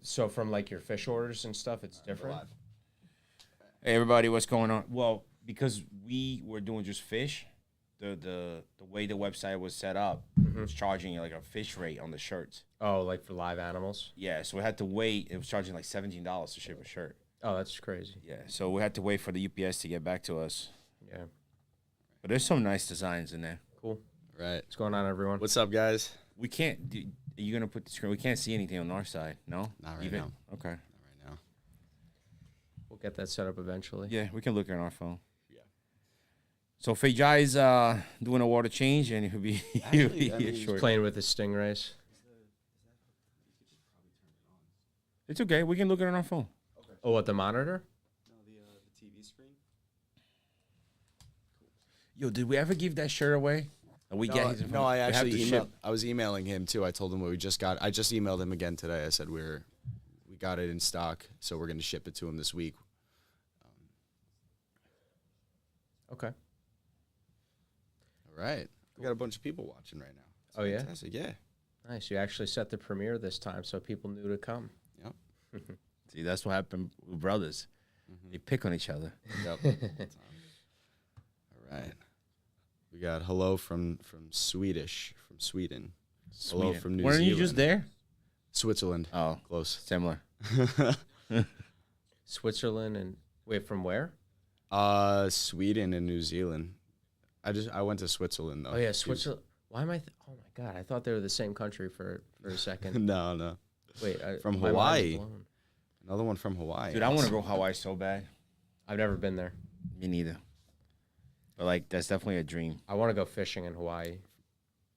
So from like your fish orders and stuff, it's different. Hey everybody, what's going on? Well, because we were doing just fish, the way the website was set up, it was charging like a fish rate on the shirts. Oh, like for live animals? Yeah, so we had to wait. It was charging like $17 to ship a shirt. Oh, that's crazy. Yeah, so we had to wait for the UPS to get back to us. Yeah. But there's some nice designs in there. Cool. Right. What's going on, everyone? What's up, guys? We can't. Are you gonna put the screen? We can't see anything on our side. No. Not right now. Okay. Not right now. We'll get that set up eventually. Yeah, we can look on our phone. Yeah. So Fejai's doing a water change, and he'll be, Actually, I mean, short. Playing with the stingrays. It's okay. We can look at it on our phone. Oh, what, the monitor? No, the TV screen. Yo, did we ever give that shirt away? We get his No, I we have actually to emailed. ship. I was emailing him too. I told him what we just got. I just emailed him again today. I said we got it in stock, so we're going to ship it to him this week. Okay. All right. We got a bunch of people watching right now. It's Oh, yeah? fantastic. Yeah. Nice. You actually set the premiere this time so people knew to come. Yep. See, that's what happened with brothers. They pick on each other. Yep. All right. We got hello from Sweden. Hello from New Weren't Zealand. you just there? Switzerland. Oh, Close. similar. Switzerland and... Wait, from where? Sweden and New Zealand. I went to Switzerland though. Oh, yeah, Switzerland. Why am I... Oh, my God. I thought they were the same country for a second. No. Wait. From my mind is Hawaii. blown. Another one from Hawaii. Dude, I want to go Hawaii so bad. I've never been there. Me neither. But like, that's definitely a dream. I want to go fishing in Hawaii.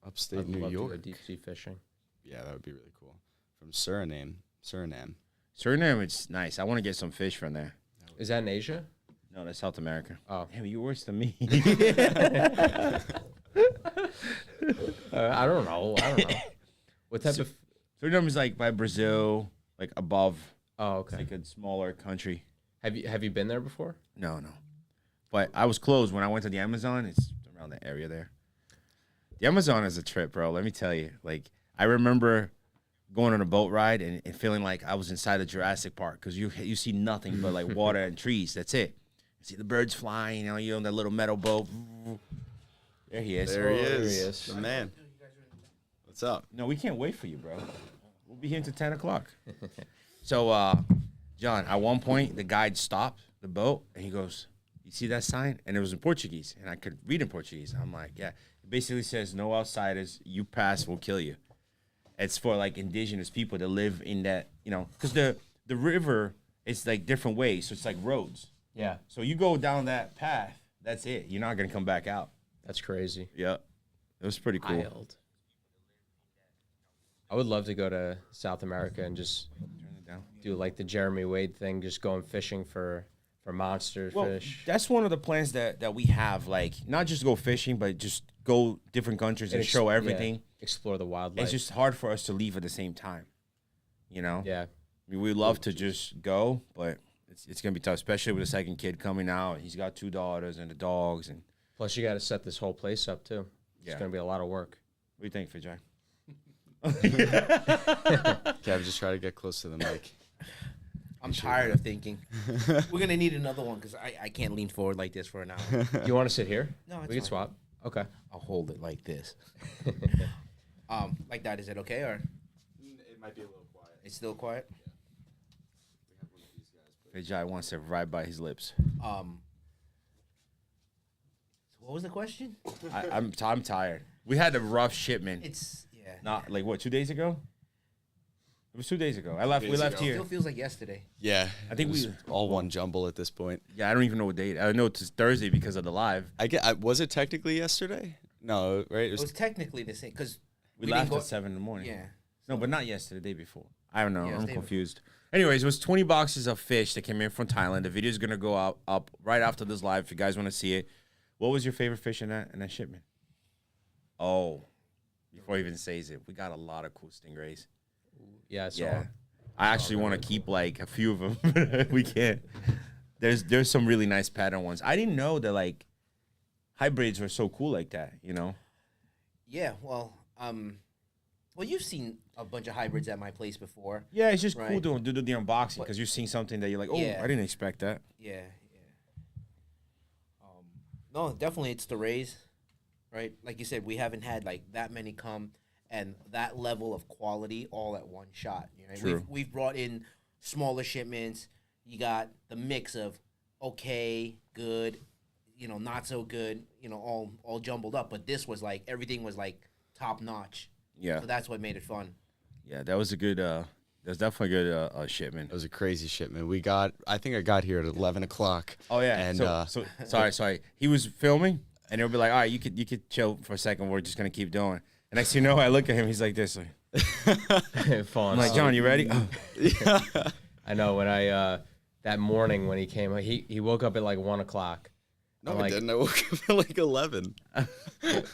Upstate I'd New love to York. go deep sea fishing. Yeah, that would be really cool. From Suriname. Suriname, it's nice. I want to get some fish from there. Is that in Asia? No, that's South America. Oh. Damn, you're worse than me. I don't know. What type of... Suriname is like by Brazil, like above. Oh, It's okay. like a smaller country. Have you been there before? No. But I was close when I went to the Amazon. It's around that area there. The Amazon is a trip, bro. Let me tell you. Like, I remember going on a boat ride and feeling like I was inside the Jurassic Park because you see nothing but like water and trees. That's it. You see the birds flying. You're on that little metal boat. There he is. There he there is. he is. The man. What's up? No, we can't wait for you, bro. We'll be here until 10 o'clock. So, John, at one point, the guide stopped the boat, and he goes, you see that sign? And it was in Portuguese, and I could read in Portuguese. I'm like, yeah. It basically says, no outsiders. You pass, we'll kill you. It's for, like, indigenous people that live in that, because the river is, like, different ways, so it's like roads. Yeah. So you go down that path, that's it. You're not going to come back out. That's crazy. Yeah. It was pretty cool. Wild. I would love to go to South America and just Turn it down. do like the Jeremy Wade thing, just going fishing for monster fish. That's one of the plans that we have, like, not just go fishing, but just go different countries and show everything. Yeah, explore the wildlife. It's just hard for us to leave at the same time, Yeah. Yeah. I mean, we love to just go, but it's going to be tough, especially with the second kid coming out. He's got 2 daughters and the dogs. And Plus, you got to set this whole place up, too. It's Yeah. going to be a lot of work. what do you think, Vijay? Kev, just try to get close to the mic. I'm tired of thinking. We're gonna need another one because I can't lean forward like this for an hour. Do you want to sit here? No, it's we can fine. swap. Okay. I'll hold it like this. Like that. Is it okay or It might be a little quiet. it's still quiet? Vijay wants to ride by his lips. So what was the question? I'm tired. We had a rough shipment. It's Not like what, 2 days ago? It was 2 days ago. We left ago. here. Still feels like yesterday. Yeah. I think it was we- all one jumble at this point. Yeah, I don't even know what date. I know it's Thursday because of the live. Was it technically yesterday? No, right? It was technically the same because We didn't left go- at 7 in the morning. Yeah. No, but not yesterday, the day before. I don't know. Yeah, it was I'm day confused. Anyways, it was 20 boxes of fish that came in from Thailand. The video is going to go up right after this live if you guys want to see it. What was your favorite fish in that shipment? Oh, before he even says it, we got a lot of cool stingrays. Yeah, I saw. Yeah. I actually want to keep like a few of them. We can't. There's some really nice pattern ones. I didn't know that like hybrids were so cool like that, Yeah. Well, Well, you've seen a bunch of hybrids at my place before. Yeah, it's just cool Right. to do the unboxing because you're seeing something that you're like, oh, Yeah. I didn't expect that. Yeah. No, definitely it's the raise, right? Like you said, we haven't had like that many come and that level of quality all at one shot. You know? True. We've brought in smaller shipments. You got the mix of okay, good, not so good, all jumbled up. But this was like everything was like top notch. Yeah. So that's what made it fun. Yeah, that was a good. That's definitely a good shipment. It was a crazy shipment. I think I got here at 11 o'clock. Oh yeah. And So sorry. He was filming, and they'll be like, all right, you could chill for a second. We're just gonna keep doing. And next thing you know, I look at him. He's like this. Like, Falling I'm like, John, you ready? I know when I that morning when he came, he woke up at like 1 o'clock. No, I'm I like, didn't. I woke up at like 11.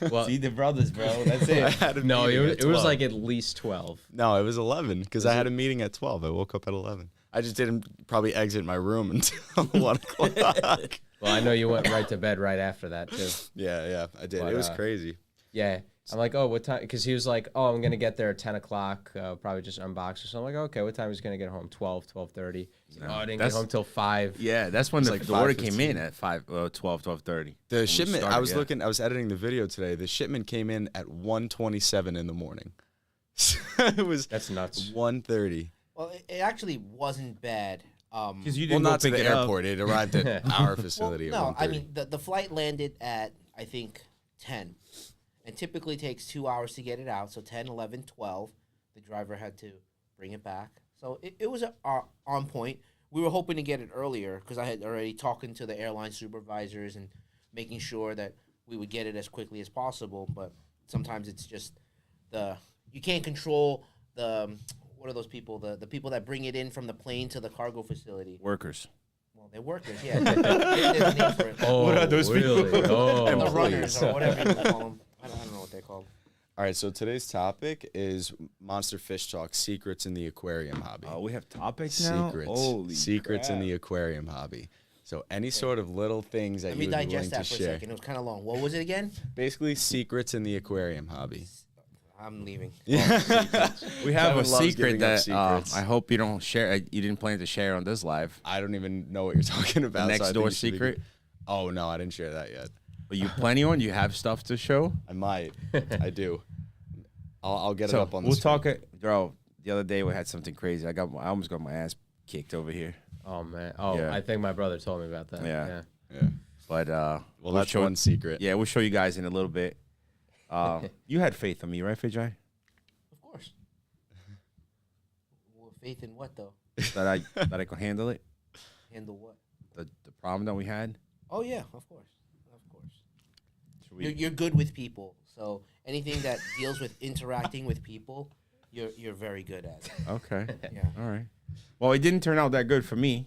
well, See the brothers, bro. That's I it. had a no, meeting it at was 12. like at least 12. No, it was 11 because I had a meeting at 12. I woke up at 11. I just didn't probably exit my room until 1 o'clock. Well, I know you went right to bed right after that too. Yeah, I did. But, it was crazy. Yeah. I'm like, oh, what time? Because he was like, oh, I'm going to get there at 10 o'clock, probably just unbox or something. I'm like, okay, what time is he going to get home? 12, 12:30. Oh, I didn't get home till 5. Yeah, that's when It's the, like the order 5:15. came in at 12:30. The shipment, I was started, looking, I was editing the video today. The shipment came in at 1:27 in the morning. It was That's nuts. 1:30. Well, it actually wasn't bad. Because you Well, didn't go not to pick the it up. airport. It arrived at our Well, facility no, at 1:30. I mean the flight landed at I think 10, and typically takes 2 hours to get it out. So 10, 11, 12. The driver had to bring it back. So it was on point. We were hoping to get it earlier because I had already talking to the airline supervisors and making sure that we would get it as quickly as possible. But sometimes it's just you can't control the what are those people the people that bring it in from the plane to the cargo facility. Workers. Well, they're workers, yeah. There's a name for it. Oh, What are those people? really? Oh, The Employees. runners or whatever you call them. I don't know what they're called. All right, so today's topic is Monster Fish Talk, secrets in the aquarium hobby. Oh, we have topics now? Secrets. Holy Secrets in crap. the aquarium hobby. So any sort of little things that Let you me would be willing digest to that for a share. second. It was kind of long. What was it again? Basically, secrets in the aquarium hobby. I'm leaving. We have Kevin a loves secret giving up that secrets. I hope you don't share. You didn't plan to share on this live. I don't even know what you're talking The about. so I next think door you should be secret. good. Oh, no, I didn't share that yet. But you planning on? You have stuff to show? I might. I do. I'll get it So up on the we'll screen. talk. Bro, the other day we had something crazy. I almost got my ass kicked over here. Oh, man. Oh, Yeah. I think my brother told me about that. Yeah. Yeah. But Well, we'll that's show, one secret. Yeah, we'll show you guys in a little bit. You had faith in me, right, Fijay? Of course. Well, faith in what though? that I could handle it. Handle what? The problem that we had. Oh yeah, of course, of course. Should we- You're good with people, so anything that deals with interacting with people, you're very good at. Okay. Yeah. All right. Well, it didn't turn out that good for me.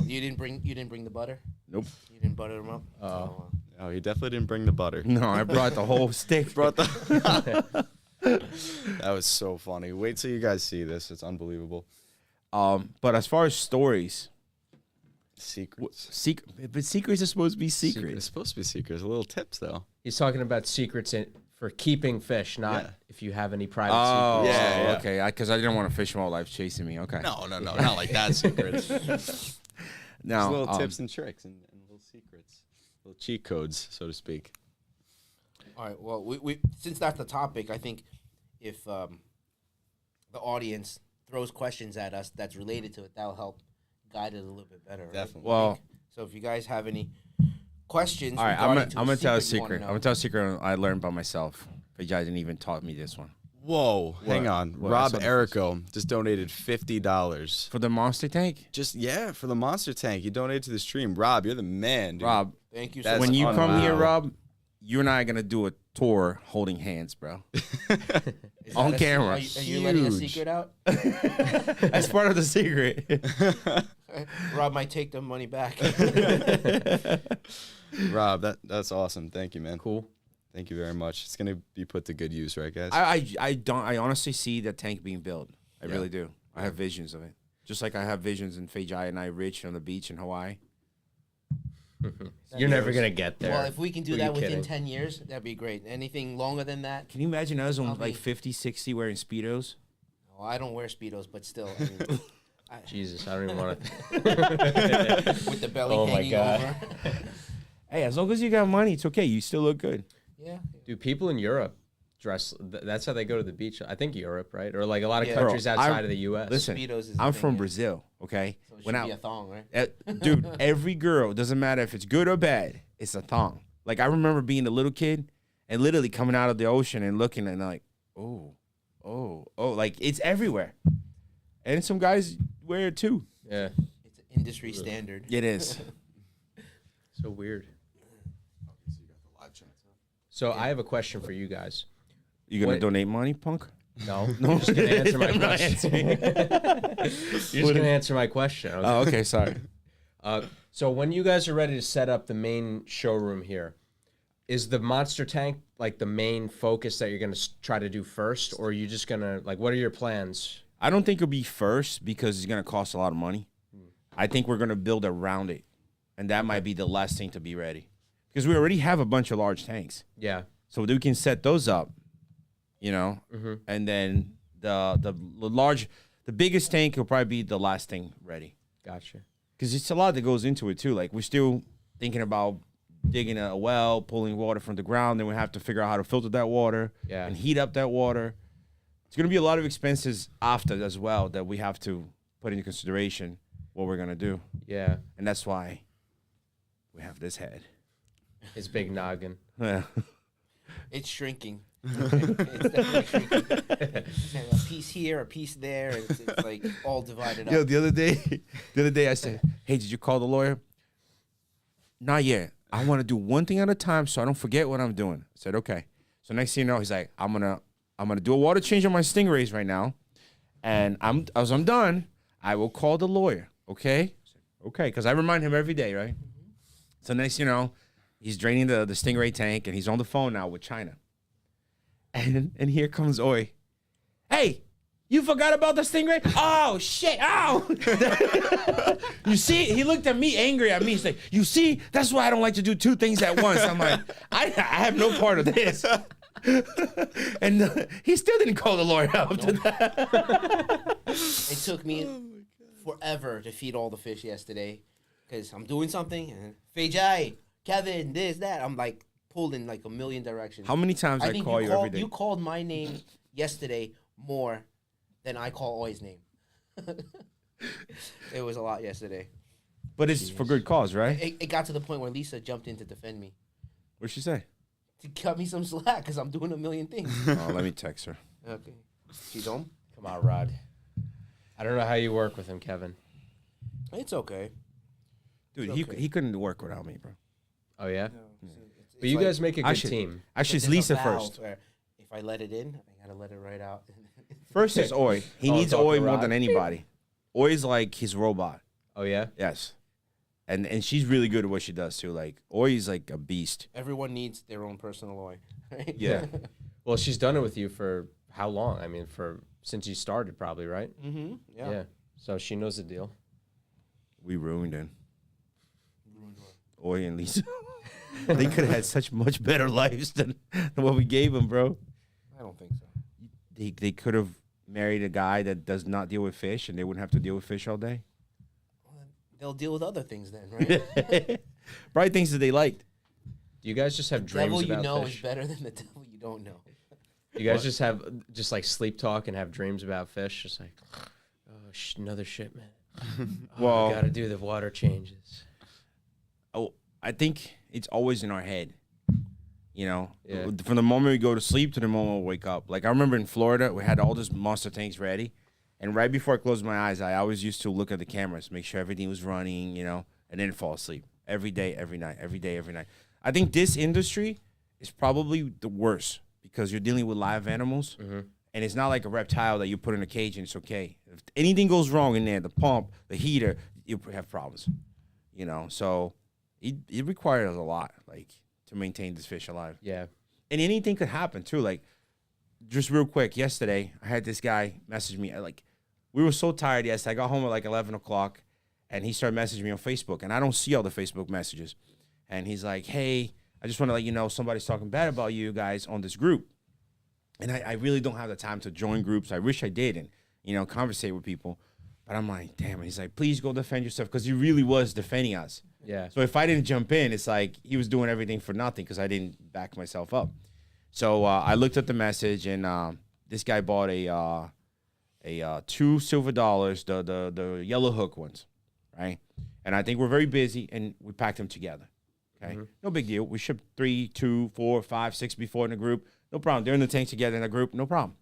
You didn't bring the butter. Nope. You didn't butter them up. Oh. Oh, he definitely didn't bring the butter. No, I brought the whole stick. Brought the. That was so funny. Wait till you guys see this. It's unbelievable. But as far as stories, Secrets. but secrets are supposed to be It's secrets. supposed to be secrets. Little tips, though. He's talking about secrets for keeping fish, not Yeah. if you have any private Oh, secrets. Yeah, yeah. okay. Because I didn't want a fish wildlife chasing me. Okay. No, not like that. Secrets. Just Now, little tips and tricks and little secrets, little cheat codes, so to speak. All right. Well, we since that's the topic, I think if the audience throws questions at us that's related to it, that'll help guide it a little bit better. Right? Definitely. Well, So if you guys have any questions, all right. I'm regarding gonna tell a secret you wanna secret. I'm know. gonna tell a secret I learned by myself. But you guys didn't even taught me this one. Whoa, hang on. What? Rob That's Erico just donated $50. For the monster tank, Just for the monster tank. You donated to the stream. Rob, you're the man, dude. Rob. Thank you so That's much. When you come here, wow. Rob, you and I are gonna do a tour holding hands, bro. Is that on a- camera. Are you letting a Huge. secret out? That's part of the secret. Rob might take the money back. Rob, that's awesome. Thank you, man. Cool. Thank you very much. It's gonna be put to good use, right, guys? I honestly see that tank being built. I Yeah. really do. I have visions of it. Just like I have visions in Fiji and I Rich on the beach in Hawaii. You're never gonna get there. Well, if we can do Who are that you within kidding? 10 years, that'd be great. Anything longer than that, Can you imagine us on I'll like be- 50, 60 wearing Speedos? well, I don't wear Speedos, but still, I mean, Jesus, I don't even want to. with the belly Oh my hanging God. over. Hey, as long as you got money, it's okay. You still look good. Yeah. Do people in Europe dress? That's how they go to the beach. I think Europe, right? Or like a lot of Yeah. countries Bro, outside of the U.S. Listen, Speedos is the I'm thing, from yeah. Brazil, okay? So it should be a thong, right? Dude, every girl, doesn't matter if it's good or bad, it's a thong. Like, I remember being a little kid and literally coming out of the ocean and looking and like, oh, like it's everywhere. And some guys wear it too. Yeah, It's an industry standard. It is. so weird. So I have a question for you guys. You gonna What- donate money, punk? No, you're just gonna answer my I'm not question. You're just gonna answer my question. Okay? Oh, okay, sorry. So when you guys are ready to set up the main showroom here, is the monster tank like the main focus that you're gonna try to do first, or are you just gonna like? What are your plans? I don't think it'll be first because it's gonna cost a lot of money. I think we're gonna build around it, and that might be the last thing to be ready, because we already have a bunch of large tanks, Yeah. so we can set those up, you know, and then the biggest tank will probably be the last thing ready, Gotcha. because it's a lot that goes into it too. Like we're still thinking about digging a well, pulling water from the ground, then we have to figure out how to filter that water Yeah. and heat up that water. It's going to be a lot of expenses after as well that we have to put into consideration what we're going to do. Yeah. And that's why we have this head. His big noggin. Yeah. It's shrinking. It's definitely shrinking. A piece here, a piece there. It's like all divided Yo, up. the other day I said, hey, did you call the lawyer? Not yet. I want to do one thing at a time so I don't forget what I'm doing. I said, okay. So next thing you know, he's like, I'm gonna do a water change on my stingrays right now. And as I'm done, I will call the lawyer. Okay? I said, okay, because I remind him every day, right? So next you know, he's draining the stingray tank and he's on the phone now with China. And here comes Oi. Hey, you forgot about the stingray? Oh shit! Oh, you see? He looked at me, angry at me. He's like, "You see? That's why I don't like to do two things at once." I'm like, I have no part of this. And he still didn't call the lawyer after that. It took me forever to feed all the fish yesterday because I'm doing something and Fejai, Kevin, this, that. I'm like pulled in like a million directions. How many times I think call you every day? You called my name yesterday more than I call Oi's name. It was a lot yesterday. But it's for good cause, right? It got to the point where Lisa jumped in to defend me. What'd she say? To cut me some slack because I'm doing a million things. Oh, let me text her. Okay. She's home? Come on, Rod. I don't know how you work with him, Kevin. It's okay. Dude, It's okay. he couldn't work without me, bro. Oh yeah. It's But you like- guys make a good Actually- team. Actually, it's there's a Lisa valve first. where if I let it in, I gotta let it right out. First is Oi. He Oh, needs talk to Oi more Rod. than anybody. Oi's like his robot. Oh yeah. Yes. And she's really good at what she does too. Like Oi's like a beast. Everyone needs their own personal Oi. Right? Yeah. Well, she's done it with you for how long? I mean, since you started, probably, right? Mm-hmm. Yeah. So she knows the deal. We ruined it. Oi and Lisa. They could have had such much better lives than what we gave them, bro. I don't think so. They could have married a guy that does not deal with fish and they wouldn't have to deal with fish all day. They'll deal with other things then, right? Probably things that they liked. Do you guys just have dreams Devil you about know fish? is better than the devil you don't know. You guys just have like sleep talk and have dreams about fish, just like, oh, another shipment. Oh, Well- we gotta do the water changes. Oh, I think it's always in our head. You know, Yeah. from the moment we go to sleep to the moment we wake up. Like I remember in Florida, we had all these monster tanks ready, and right before I closed my eyes, I always used to look at the cameras, make sure everything was running, you know, and then fall asleep every day, every night, every day, every night. I think this industry is probably the worst because you're dealing with live animals, and it's not like a reptile that you put in a cage and it's okay. If anything goes wrong in there, the pump, the heater, you have problems. You know, so it requires a lot, like, to maintain this fish alive. Yeah. And anything could happen too. Like, just real quick, yesterday I had this guy message me. Like, we were so tired yesterday. I got home at like 11 o'clock, and he started messaging me on Facebook, and I don't see all the Facebook messages. and he's like, hey, I just want to let you know somebody's talking bad about you guys on this group. And I really don't have the time to join groups. I wish I did and, conversate with people. But I'm like, damn. He's like, please go defend yourself, because he really was defending us. Yeah. So if I didn't jump in, it's like he was doing everything for nothing because I didn't back myself up. So I looked at the message, and this guy bought a $2 silver, the yellow hook ones, right? And I think we're very busy, and we packed them together. Okay, no big deal. We shipped 3, 2, 4, 5, 6 before in a group. No problem. They're in the tank together in a group. No problem.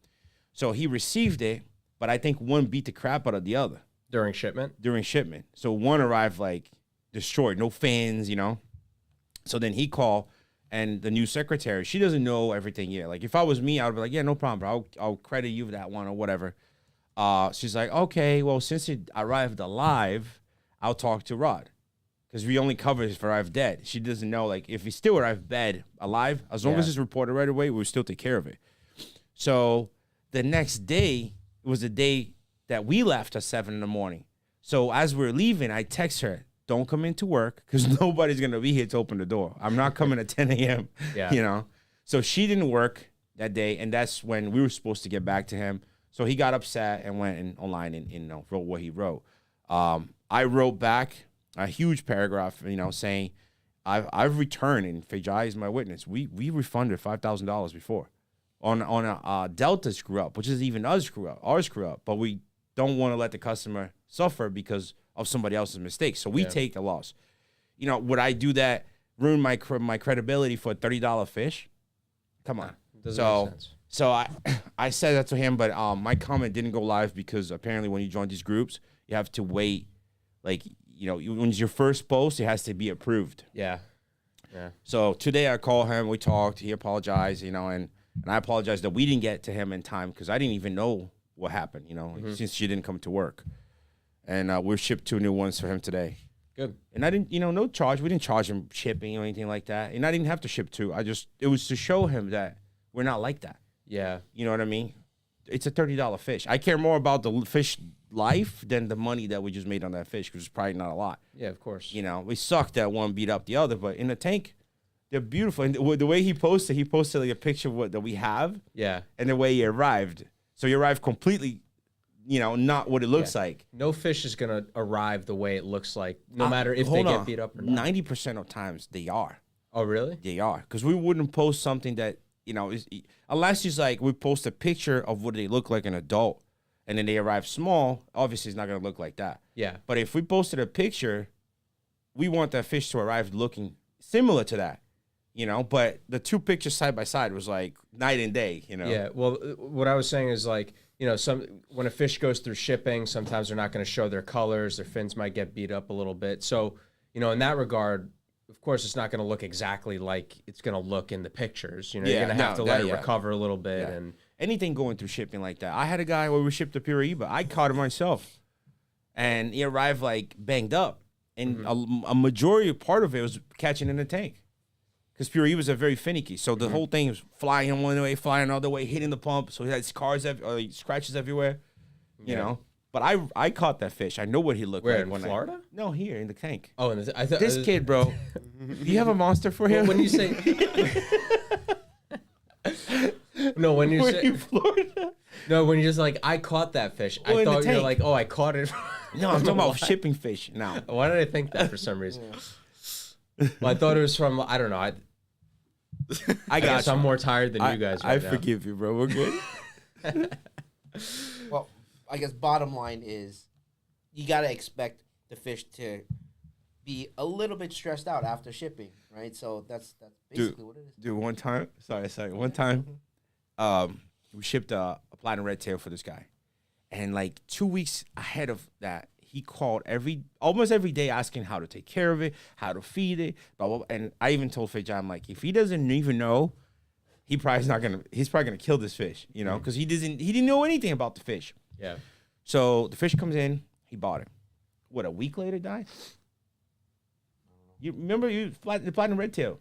So he received it, but I think one beat the crap out of the other During shipment. So one arrived like destroyed, no fins, So then he called, and the new secretary, she doesn't know everything yet. Like if I was me, I would be like, yeah, no problem, bro. I'll credit you for that one or whatever. She's like, okay, well, since it arrived alive, I'll talk to Rod. Because we only cover if it arrived dead. She doesn't know, like, if he still arrived dead, alive, as long as it's reported right away, we'll still take care of it. So the next day was the day that we left at 7 in the morning. So as we're leaving, I text her, don't come into work because nobody's going to be here to open the door. I'm not coming at 10 a.m., So she didn't work that day, and that's when we were supposed to get back to him. So he got upset and went online and wrote what he wrote. I wrote back a huge paragraph, saying, I've returned, and Fejai is my witness. We refunded $5,000 before on a Delta screw up, which is even our screw up, but we don't want to let the customer suffer because of somebody else's mistake. So we take the loss. Would I do that, ruin my credibility for a $30 fish? Come on. Doesn't make sense. So I said that to him, but my comment didn't go live because apparently when you join these groups, you have to wait. Like, when it's your first post, it has to be approved. Yeah. So today I called him, we talked, he apologized, and I apologized that we didn't get to him in time because I didn't even know what happened, since she didn't come to work. And we shipped 2 new ones for him today. Good. And I didn't, no charge. We didn't charge him shipping or anything like that. And I didn't have to ship 2. It was to show him that we're not like that. Yeah. You know what I mean? It's a $30 fish. I care more about the fish life than the money that we just made on that fish, because it's probably not a lot. Yeah, of course. We sucked that one beat up the other, but in the tank, they're beautiful. And the way he posted like a picture of that we have. Yeah. And the way he arrived. So he arrived completely, not what it looks like. No fish is going to arrive the way it looks like, no matter if they get beat up or not. 90% of times they are. Oh, really? They are. Because we wouldn't post something that, unless it's like we post a picture of what they look like an adult and then they arrive small, obviously it's not going to look like that. Yeah. But if we posted a picture, we want that fish to arrive looking similar to that, but the 2 pictures side by side was like night and day, Yeah. Well, what I was saying is like, when a fish goes through shipping, sometimes they're not going to show their colors. Their fins might get beat up a little bit. So, in that regard, of course, it's not going to look exactly like it's going to look in the pictures. You're going to have to let it recover a little bit. Yeah. And anything going through shipping like that. I had a guy where we shipped to Piraiba. I caught him myself, and he arrived like banged up, and a majority part of it was catching in the tank, because Piraiba are very finicky. So the whole thing was flying one way, flying another way, hitting the pump. So he had scratches everywhere, you know. But I caught that fish. I know what he looked like. in Florida? No, here in the tank. Oh, and I thought This kid, bro. You have a monster for him? When you say no, when you say Florida. no, when you're just like I caught that fish, Well, I in the thought you're tank. like, oh, I caught it. No, I'm talking about shipping fish now. Why did I think that for some reason? Well, I thought it was from I don't know. I guess I'm more tired than you guys. I Right now. forgive you, bro. We're good. Well, I guess bottom line is you got to expect the fish to be a little bit stressed out after shipping, right? So that's basically what it is. Dude, one time, one time, we shipped a platinum red tail for this guy. And like 2 weeks ahead of that, he called almost every day asking how to take care of it, how to feed it, blah, blah, blah. And I even told Fitch, I'm like, if he doesn't even know, he's probably gonna kill this fish, because he didn't know anything about the fish. Yeah. So the fish comes in, he bought it. What, a week later died? You remember the platinum red tail?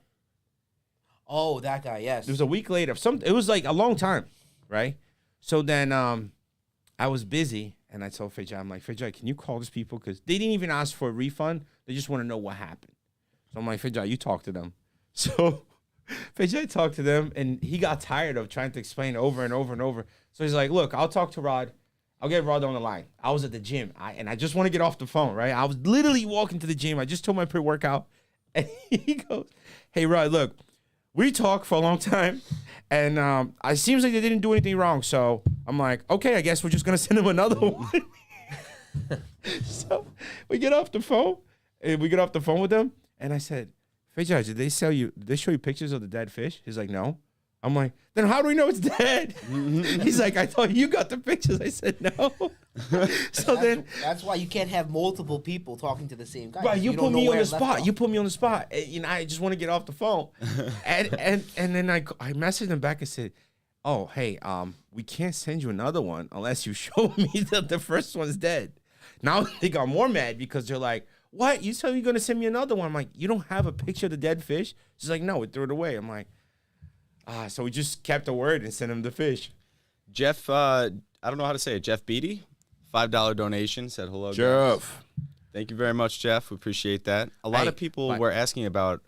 Oh, that guy, yes. It was a week later. It was like a long time, right? So then I was busy, and I told Fejai, I'm like, Fejai, can you call these people? Because they didn't even ask for a refund. They just want to know what happened. So I'm like, Fidjai, you talk to them. So Fidjai talked to them, and he got tired of trying to explain over and over and over. So he's like, look, I'll talk to Rod. I'll get Rod on the line. I was at the gym, and I just want to get off the phone, right? I was literally walking to the gym. I just told my pre-workout, and he goes, hey, Rod, look, we talked for a long time, and it seems like they didn't do anything wrong. So I'm like, okay, I guess we're just going to send him another one. So we get off the phone, and we get off the phone with them, and I said, Fidjai, did they show you pictures of the dead fish? He's like, no. I'm like, then how do we know it's dead? He's like, I thought you got the pictures. I said, no. So that's why you can't have multiple people talking to the same guy. Right, you put me on the spot. off. You put me on the spot. And, I just want to get off the phone. and then I messaged him back and said, oh, hey, we can't send you another one unless you show me that the first one's dead. Now they got more mad because they're like, what? You said you're going to send me another one. I'm like, you don't have a picture of the dead fish? She's like, no, we threw it away. I'm like, so we just kept the word and sent him the fish. Jeff, I don't know how to say it. Jeff Beatty, $5 donation, said hello. Guys. Jeff. Thank you very much, Jeff. We appreciate that. A lot of people were asking about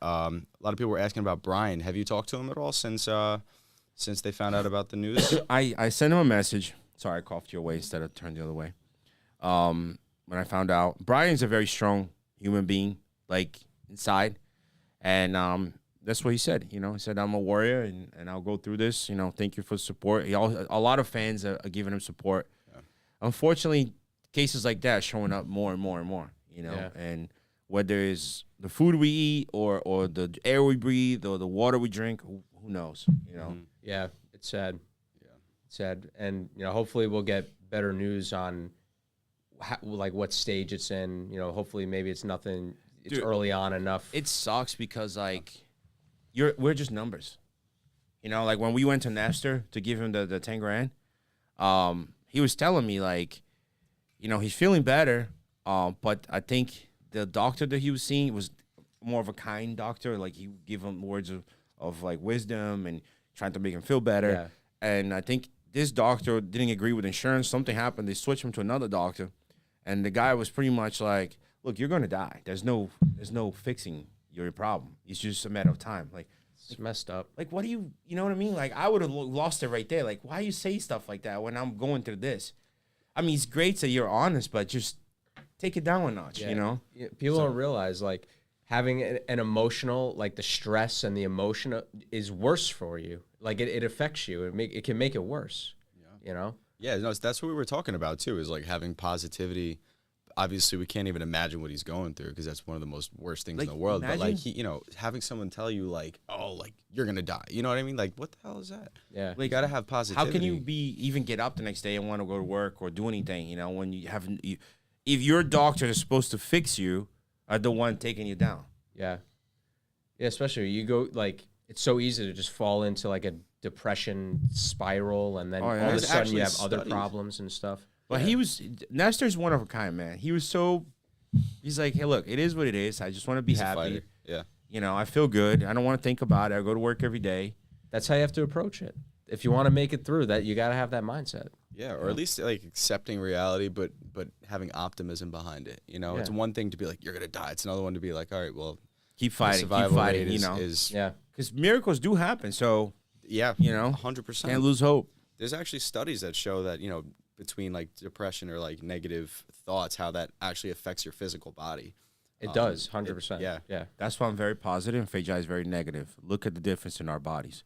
Brian. Have you talked to him at all since they found out about the news? I sent him a message. Sorry, I coughed your way instead of turned the other way. When I found out, Brian's a very strong human being, like inside, and that's what he said. He said, I'm a warrior, and I'll go through this. Thank you for the support. A lot of fans are giving him support. Yeah. Unfortunately, cases like that are showing up more and more and more. And whether it's the food we eat or the air we breathe or the water we drink, who knows? Yeah, it's sad. Yeah, it's sad, and hopefully we'll get better news on what stage it's in. Hopefully maybe it's nothing. It's early on enough. It sucks because we're just numbers. Like when we went to Nestor to give him the 10 grand, he was telling me he's feeling better, but I think the doctor that he was seeing was more of a kind doctor. Like he would give him words of wisdom and trying to make him feel better. Yeah. And I think this doctor didn't agree with insurance. Something happened. They switched him to another doctor, and the guy was pretty much like, "Look, you're gonna die. There's no fixing your problem. It's just a matter of time." It's messed up. What do you know what I mean? I would have lost it right there. Why you say stuff like that when I'm going through this? I mean, it's great that you're honest, but just take it down a notch, Yeah, people don't realize, having an emotional, the stress and the emotion is worse for you. It affects you. It can make it worse, Yeah, no, that's what we were talking about, too, is, having positivity. Obviously, we can't even imagine what he's going through because that's one of the most worst things in the world. Imagine, but having someone tell you you're gonna die. You know what I mean? What the hell is that? Yeah, you gotta have positivity. How can you even get up the next day and want to go to work or do anything? When you haven't, if your doctor is supposed to fix you, are the one taking you down. Yeah, especially you go it's so easy to just fall into a depression spiral, and then all of a sudden you have other problems and stuff. But Nestor's one of a kind, man. He's like, hey, look, it is what it is. I just want to be happy. Yeah. I feel good. I don't want to think about it. I go to work every day. That's how you have to approach it. If you want to make it through that, you got to have that mindset. Yeah, or at least accepting reality, but having optimism behind it. It's one thing to be you're gonna die. It's another one to be all right, well, keep fighting. Because miracles do happen. So yeah, 100%. Can't lose hope. There's actually studies that show that between depression or negative thoughts, how that actually affects your physical body. It does, 100%. Yeah. That's why I'm very positive. Fajai is very negative. Look at the difference in our bodies.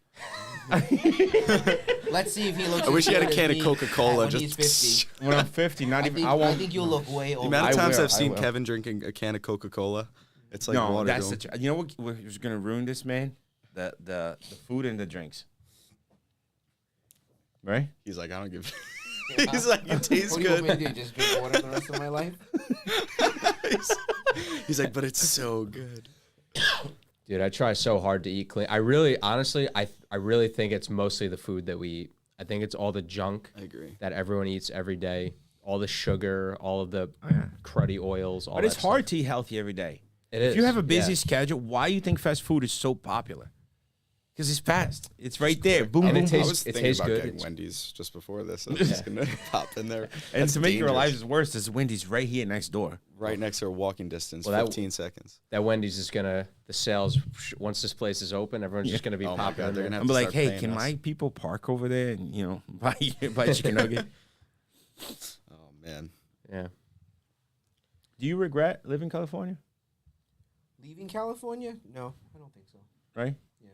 Let's see if he looks. I wish he had a can of Coca-Cola. When he's 50. When I'm 50, I think you'll look way older. The amount of times I've seen Kevin drinking a can of Coca-Cola, it's like water. That's you know what was going to ruin this, man? The food and the drinks. Right? He's like, I don't give. He's like, it tastes good. What do you want me to do? Just drink water the rest of my life? He's like, but it's so good. Dude, I try so hard to eat clean. I really, honestly, I really think it's mostly the food that we eat. I think it's all the junk that everyone eats every day, all the sugar, all of the cruddy oils. But it's hard to eat healthy every day. It is. If you have a busy schedule, why do you think fast food is so popular? Because it's fast. It's right there. Boom, and boom. It tastes good. Getting Wendy's just before this. I'm just gonna pop in there. And to make your lives worse, there's Wendy's right here next door. right next to her walking distance, Well, 15 seconds. That Wendy's is gonna the sales once this place is open, everyone's just gonna be Oh my popping God, in they're there. gonna have I'm to like, start hey, paying can us. my people park over there and buy a chicken nugget? Oh man. Yeah. Do you regret living in California? Leaving California? No, I don't think so. Right? Yeah.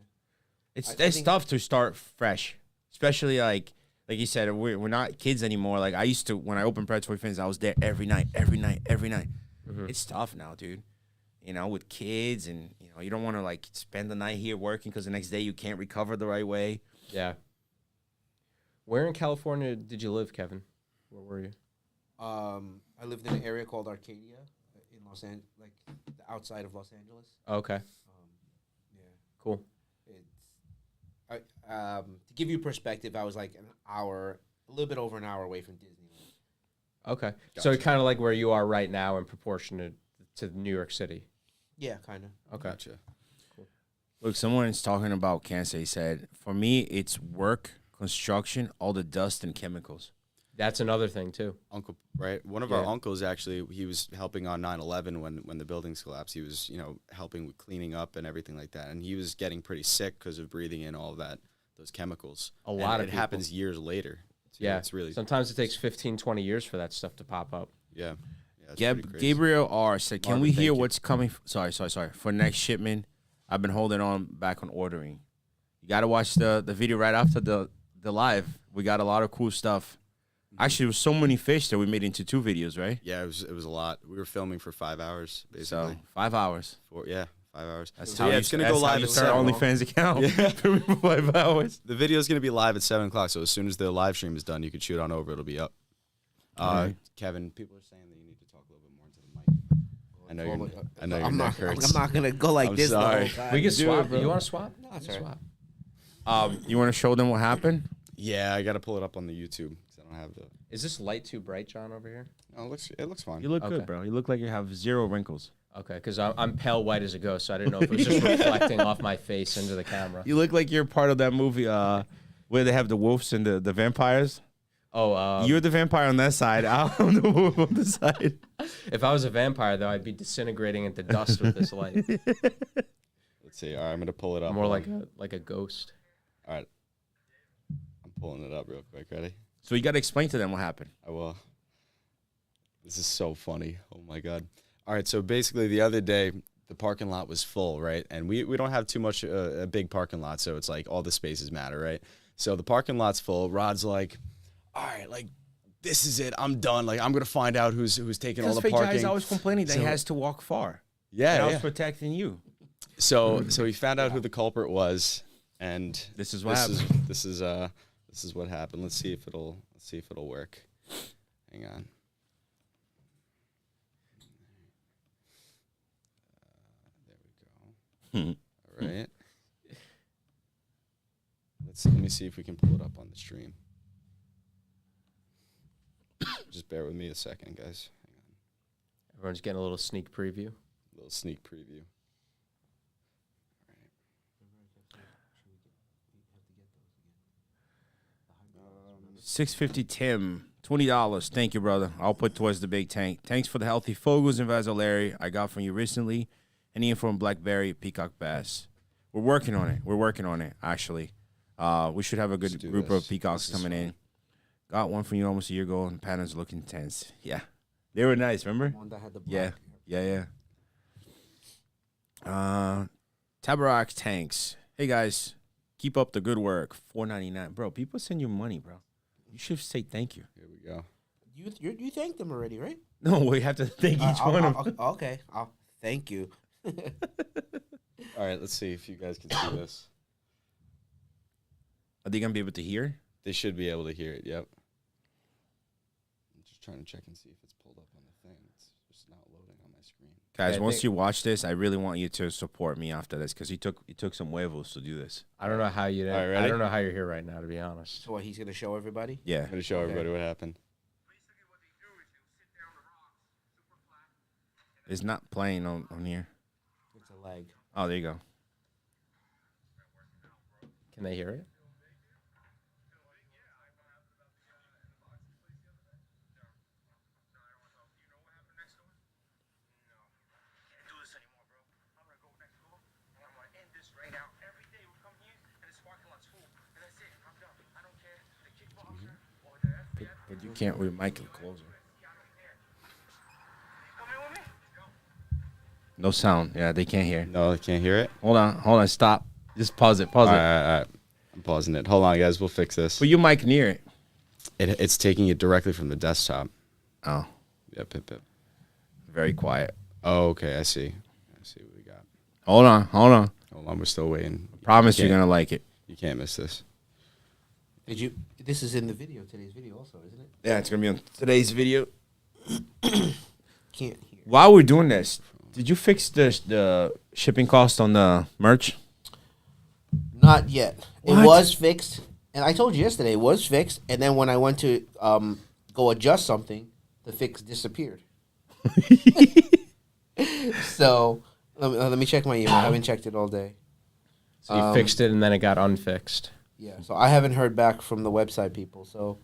It's I it's think- tough to start fresh, especially like you said, we're not kids anymore. Like I used to when I opened Predatory Fins, I was there every night. Mm-hmm. It's tough now, dude. With kids and you don't want to like spend the night here working because the next day you can't recover the right way. Yeah. Where in California did you live, Kevin? Where were you? I lived in an area called Arcadia in Los Angeles, like the outside of Los Angeles. Okay. Yeah. Cool. To give you perspective, I was like a little bit over an hour away from Disneyland. Okay. So kind of like where you are right now in proportion to New York City. Yeah, kind of. Okay. Gotcha. Look, someone's talking about cancer. He said, for me, it's work, construction, all the dust and chemicals. That's another thing too. Uncle, right? One of our uncles actually, he was helping on 9/11 when the buildings collapsed. He was, helping with cleaning up and everything like that. And he was getting pretty sick because of breathing in all that, those chemicals. A lot of it people. happens years later. So, Yeah. it's really Sometimes it takes 15, 20 years for that stuff to pop up. yeah. It's pretty crazy. Gabriel R said, "Can Marvin, we hear thank you. what's coming?" Sorry. For next shipment, I've been holding on back on ordering. You got to watch the video right after the live. We got a lot of cool stuff. Actually, there was so many fish that we made into 2 videos, right? Yeah, it was a lot. We were filming for 5 hours So basically. 5 hours. 5 hours. That's So how yeah, you, it's gonna that's go how live you at start an 7. OnlyFans account. Yeah. For 5 hours. The video is gonna be live at 7 o'clock. So as soon as the live stream is done, you can shoot on over. It'll be up. Alright. Kevin, people are saying that you need to talk a little bit more into the mic. I know your neck hurts. I'm not gonna go like I'm this. sorry. The whole time. We can Do it, swap. bro. You want to swap? No, that's We can all right. swap. You want to show them what happened? Yeah, I gotta pull it up on the YouTube because I don't have the. Is this light too bright, John, over here? Oh, it looks fine. You look Okay. good, bro. You look like you have 0 wrinkles. Okay, because I'm pale white as a ghost, so I didn't know if it was just reflecting off my face into the camera. You look like you're part of that movie where they have the wolves and the vampires. Oh, You're the vampire on that side. I'm the wolf on the side. if I was a vampire, though, I'd be disintegrating into dust with this light. Let's see. All right, I'm gonna pull it up. More like a ghost. All right, I'm pulling it up real quick. Ready? So you got to explain to them what happened. I will. This is so funny. Oh my god. All right, so basically the other day the parking lot was full, right? And we don't have too much a big parking lot, so it's like all the spaces matter, right? So the parking lot's full. Rod's like, all right, like this is it. I'm done. Like I'm gonna find out who's taking all the parking. Guy's always complaining that he So- has to walk far. Yeah, And I yeah. was protecting you. So he found out who the culprit was, and This is what happened. This is what happened. Let's see if it'll work. Hang on. There we go. All right. Let me see if we can pull it up on the stream. Just bear with me a second, guys. Hang on. Everyone's getting a little sneak preview. A little sneak preview. 650 Tim, $20. Thank you, brother. I'll put towards the big tank. Thanks for the healthy fogos and Vasolari I got from you recently. And Ian from Blackberry Peacock Bass. We're working on it, actually. We should have a good Let's do group this. of peacocks This is coming in. fun. Got one from you almost a year ago, and the patterns look intense. Yeah. They were nice, remember? One that had the Yeah. black. Yeah. Tabarak Tanks. Hey, guys. Keep up the good work. $4.99. Bro, people send you money, bro. You should say thank you. Here we go. You thanked them already, right? No, we have to thank each one of them. Okay, I'll thank you. All right, let's see if you guys can see this. Are they going to be able to hear? They should be able to hear it. Yep. I'm just trying to check and see if it's pulled up on the thing. It's just not loading on my screen. Guys, Yeah, I once think- you watch this, I really want you to support me after this because he took some huevos to do this. I don't know how you. All right, I ready? don't know how you're here right now, to be honest. So what, he's gonna show everybody? Yeah. I'm going to show everybody what happened. It's not playing on here. It's a leg. Oh, there you go. Can they hear it? But you can't with your mic closer. No sound. Yeah, they can't hear. No, I can't hear it. Hold on, stop. Just pause it, All right. I'm pausing it. Hold on, guys. We'll fix this. Put your mic near it. It's taking it directly from the desktop. Oh, Yep. very quiet. Oh, okay. I see what we got. Hold on. Hold on. We're still waiting. Promise you're gonna like it. You can't miss this. This is in the video, today's video also, isn't it? Yeah, it's gonna be on today's video. Can't hear. While we're doing this, did you fix the shipping cost on the merch? Not yet. What? It was fixed, and I told you yesterday it was fixed. And then when I went to go adjust something, the fix disappeared. So let me check my email. I haven't checked it all day. So you fixed it and then it got unfixed. Yeah, so I haven't heard back from the website people, so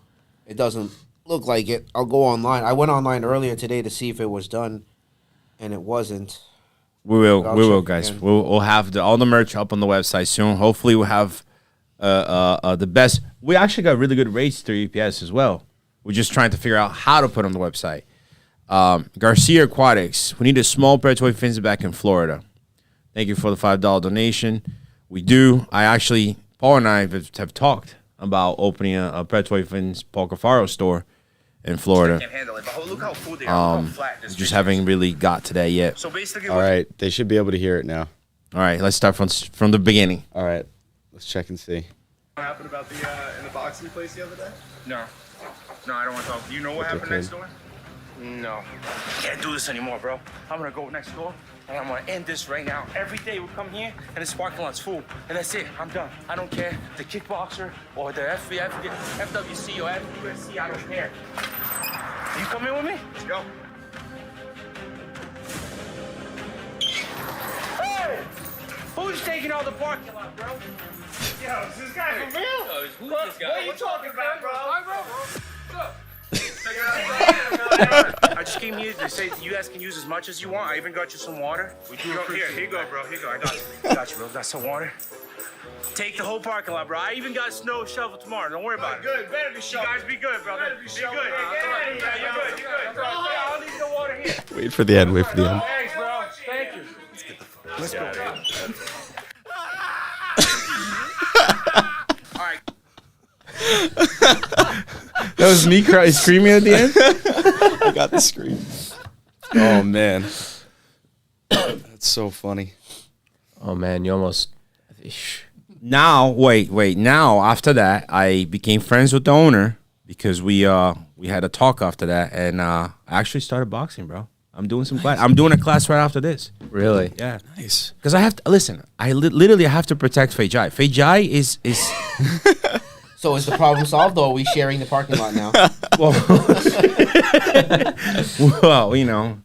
it doesn't look like it. I'll go online. I went online earlier today to see if it was done, and it wasn't. We will, I'll we will, check guys. again. We'll have all the merch up on the website soon. Hopefully, we'll have the best. We actually got really good rates through EPS as well. We're just trying to figure out how to put on the website. Garcia Aquatics. We need a small predatory fins back in Florida. Thank you for the $5 donation. We do. Paul and I have talked about opening a predatory fins Paul Cafaro store in Florida. Can't handle it. But look how full they are. Look how flat this Just fish haven't is. really got to that yet. So basically, All right. They should be able to hear it now. All right, let's start from the beginning. All right. Let's check and see. What happened about the in the boxing place the other day? No, I don't want to talk. Do you know what happened okay. next door? No. Can't do this anymore, bro. I'm gonna go next door and I'm gonna end this right now. Every day we come here and this parking lot's full, and that's it. I'm done. I don't care the kickboxer or the FWC or FUSC. I don't care. You coming with me? Let's go. Hey! Who's taking all the parking lot, bro? Yo, is this guy for real? What are you talking about, bro? I just came here to say you guys can use as much as you want. I even got you some water. Here you go, bro. Here you go. I got you. Got you, bro. Got some water. Take the whole parking lot, bro. I even got snow shovel tomorrow. Don't worry about it. Good, better be You shoveling. guys be good, brother. Better be Be shoveling. good. Yeah, You're good. You're good. Yeah, I'll leave the water here. Wait for the end. Wait for the end. Thanks, bro. Thank you. Let's go. All right. That was me screaming at the end. I got the screen. Oh man, that's so funny. Oh man, you almost. Now, wait. Now, after that, I became friends with the owner because we had a talk after that, and I actually started boxing, bro. I'm doing some class. I'm doing a class right after this. Really? Yeah, Nice. because I have to listen. I literally have to protect Fei Jai. Fei Jai is So is the problem solved, or are we sharing the parking lot now? well, you know.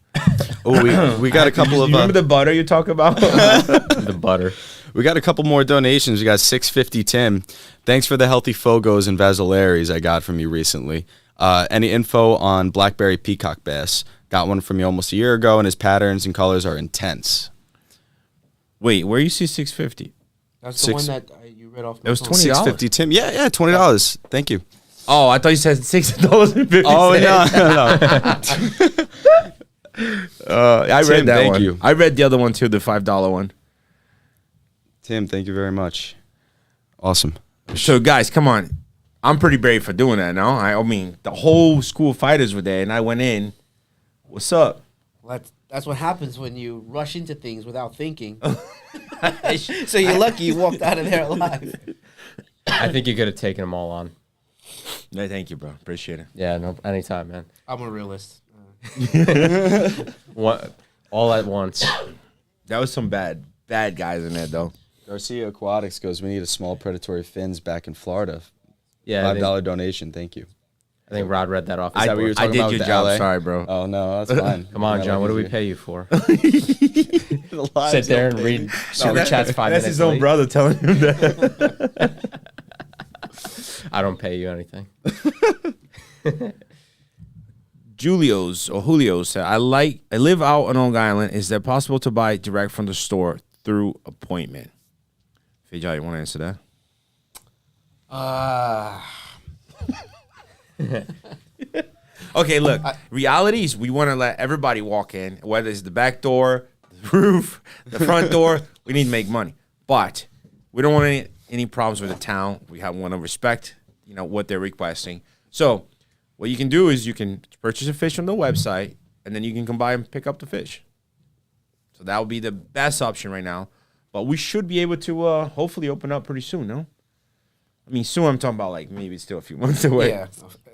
Oh, we got a couple of. You remember the butter you talk about? The butter. We got a couple more donations. We got 650 Tim. Thanks for the healthy Fogos and Vasillaries I got from you recently. Any info on Blackberry Peacock Bass? Got one from you almost a year ago, and his patterns and colors are intense. Wait, where you see 650? That's the Six- one that you read off. It was my 20. phone. 650 Tim. Yeah, $20. Thank you. Oh, I thought you said $6.50. Oh no. I read Tim, that thank one. you. I read the other one too, the $5 one. Tim, thank you very much. Awesome. So guys, come on. I'm pretty brave for doing that now. I mean, the whole school of fighters were there, and I went in. What's up? Well, that's what happens when you rush into things without thinking. So you're lucky you walked out of there alive. I think you could have taken them all on. No, thank you, bro. Appreciate it. Yeah, no, anytime, man. I'm a realist. What? All at once. That was some bad guys in there, though. Garcia Aquatics goes, we need a small predatory fins back in Florida. Yeah, I $5 donation. Thank you. think Rod read that off. Is that what you were I talking did about your with the job. LA? Sorry, bro. Oh, no, that's fine. Come on, Yeah, John. What do we easy. pay you for? The lives Sit there and don't read pay. super chats 5 minutes. That's his own late. brother telling him that. I don't pay you anything. Julio said, I live out on Long Island. Is that possible to buy direct from the store through appointment? Fijay, you want to answer that? Okay, look. Reality is we want to let everybody walk in, whether it's the back door, the roof, the front door. We need to make money, but we don't want any problems with the town. We want to respect, what they're requesting. So, what you can do is you can purchase a fish from the website, and then you can come by and pick up the fish. So that would be the best option right now. But we should be able to hopefully open up pretty soon. No, I mean soon. I'm talking about like maybe it's still a few months away. Yeah,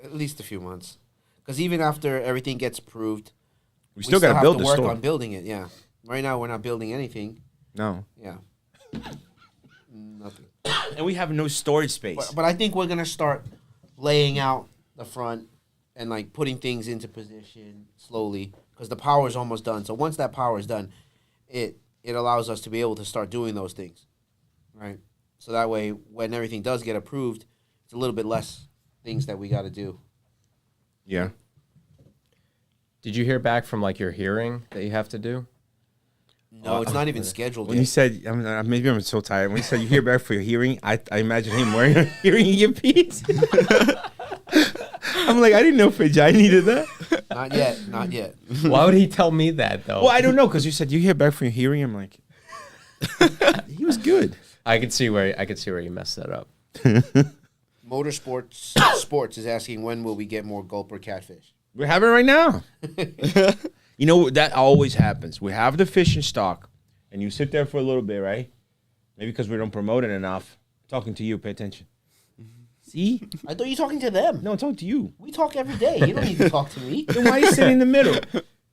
at least a few months. Because even after everything gets approved, we still got to build the work store. on building it. Yeah, right now we're not building anything. No. Yeah, nothing. And we have no storage space. But I think we're gonna start laying out the front and like putting things into position slowly because the power is almost done. So once that power is done, it allows us to be able to start doing those things, right? So that way, when everything does get approved, it's a little bit less things that we got to do. Yeah. Did you hear back from like your hearing that you have to do? No, it's not even scheduled When yet. you said, maybe I'm so tired. When you said you hear back for your hearing, I imagine him wearing a hearing earpiece. I'm like, I didn't know Fijay needed that. Not yet, not yet. Why would he tell me that though? Well, I don't know because you said you hear back from your hearing. I'm like, he was good. I could see where you messed that up. Motorsports Sports is asking when will we get more gulper catfish? We're having it right now. That always happens. We have the fish in stock, and you sit there for a little bit, right? Maybe because we don't promote it enough. I'm talking to you, pay attention. See? I thought you were talking to them. No, I'm talking to you. We talk every day. You don't need to talk to me. Then why are you sitting in the middle?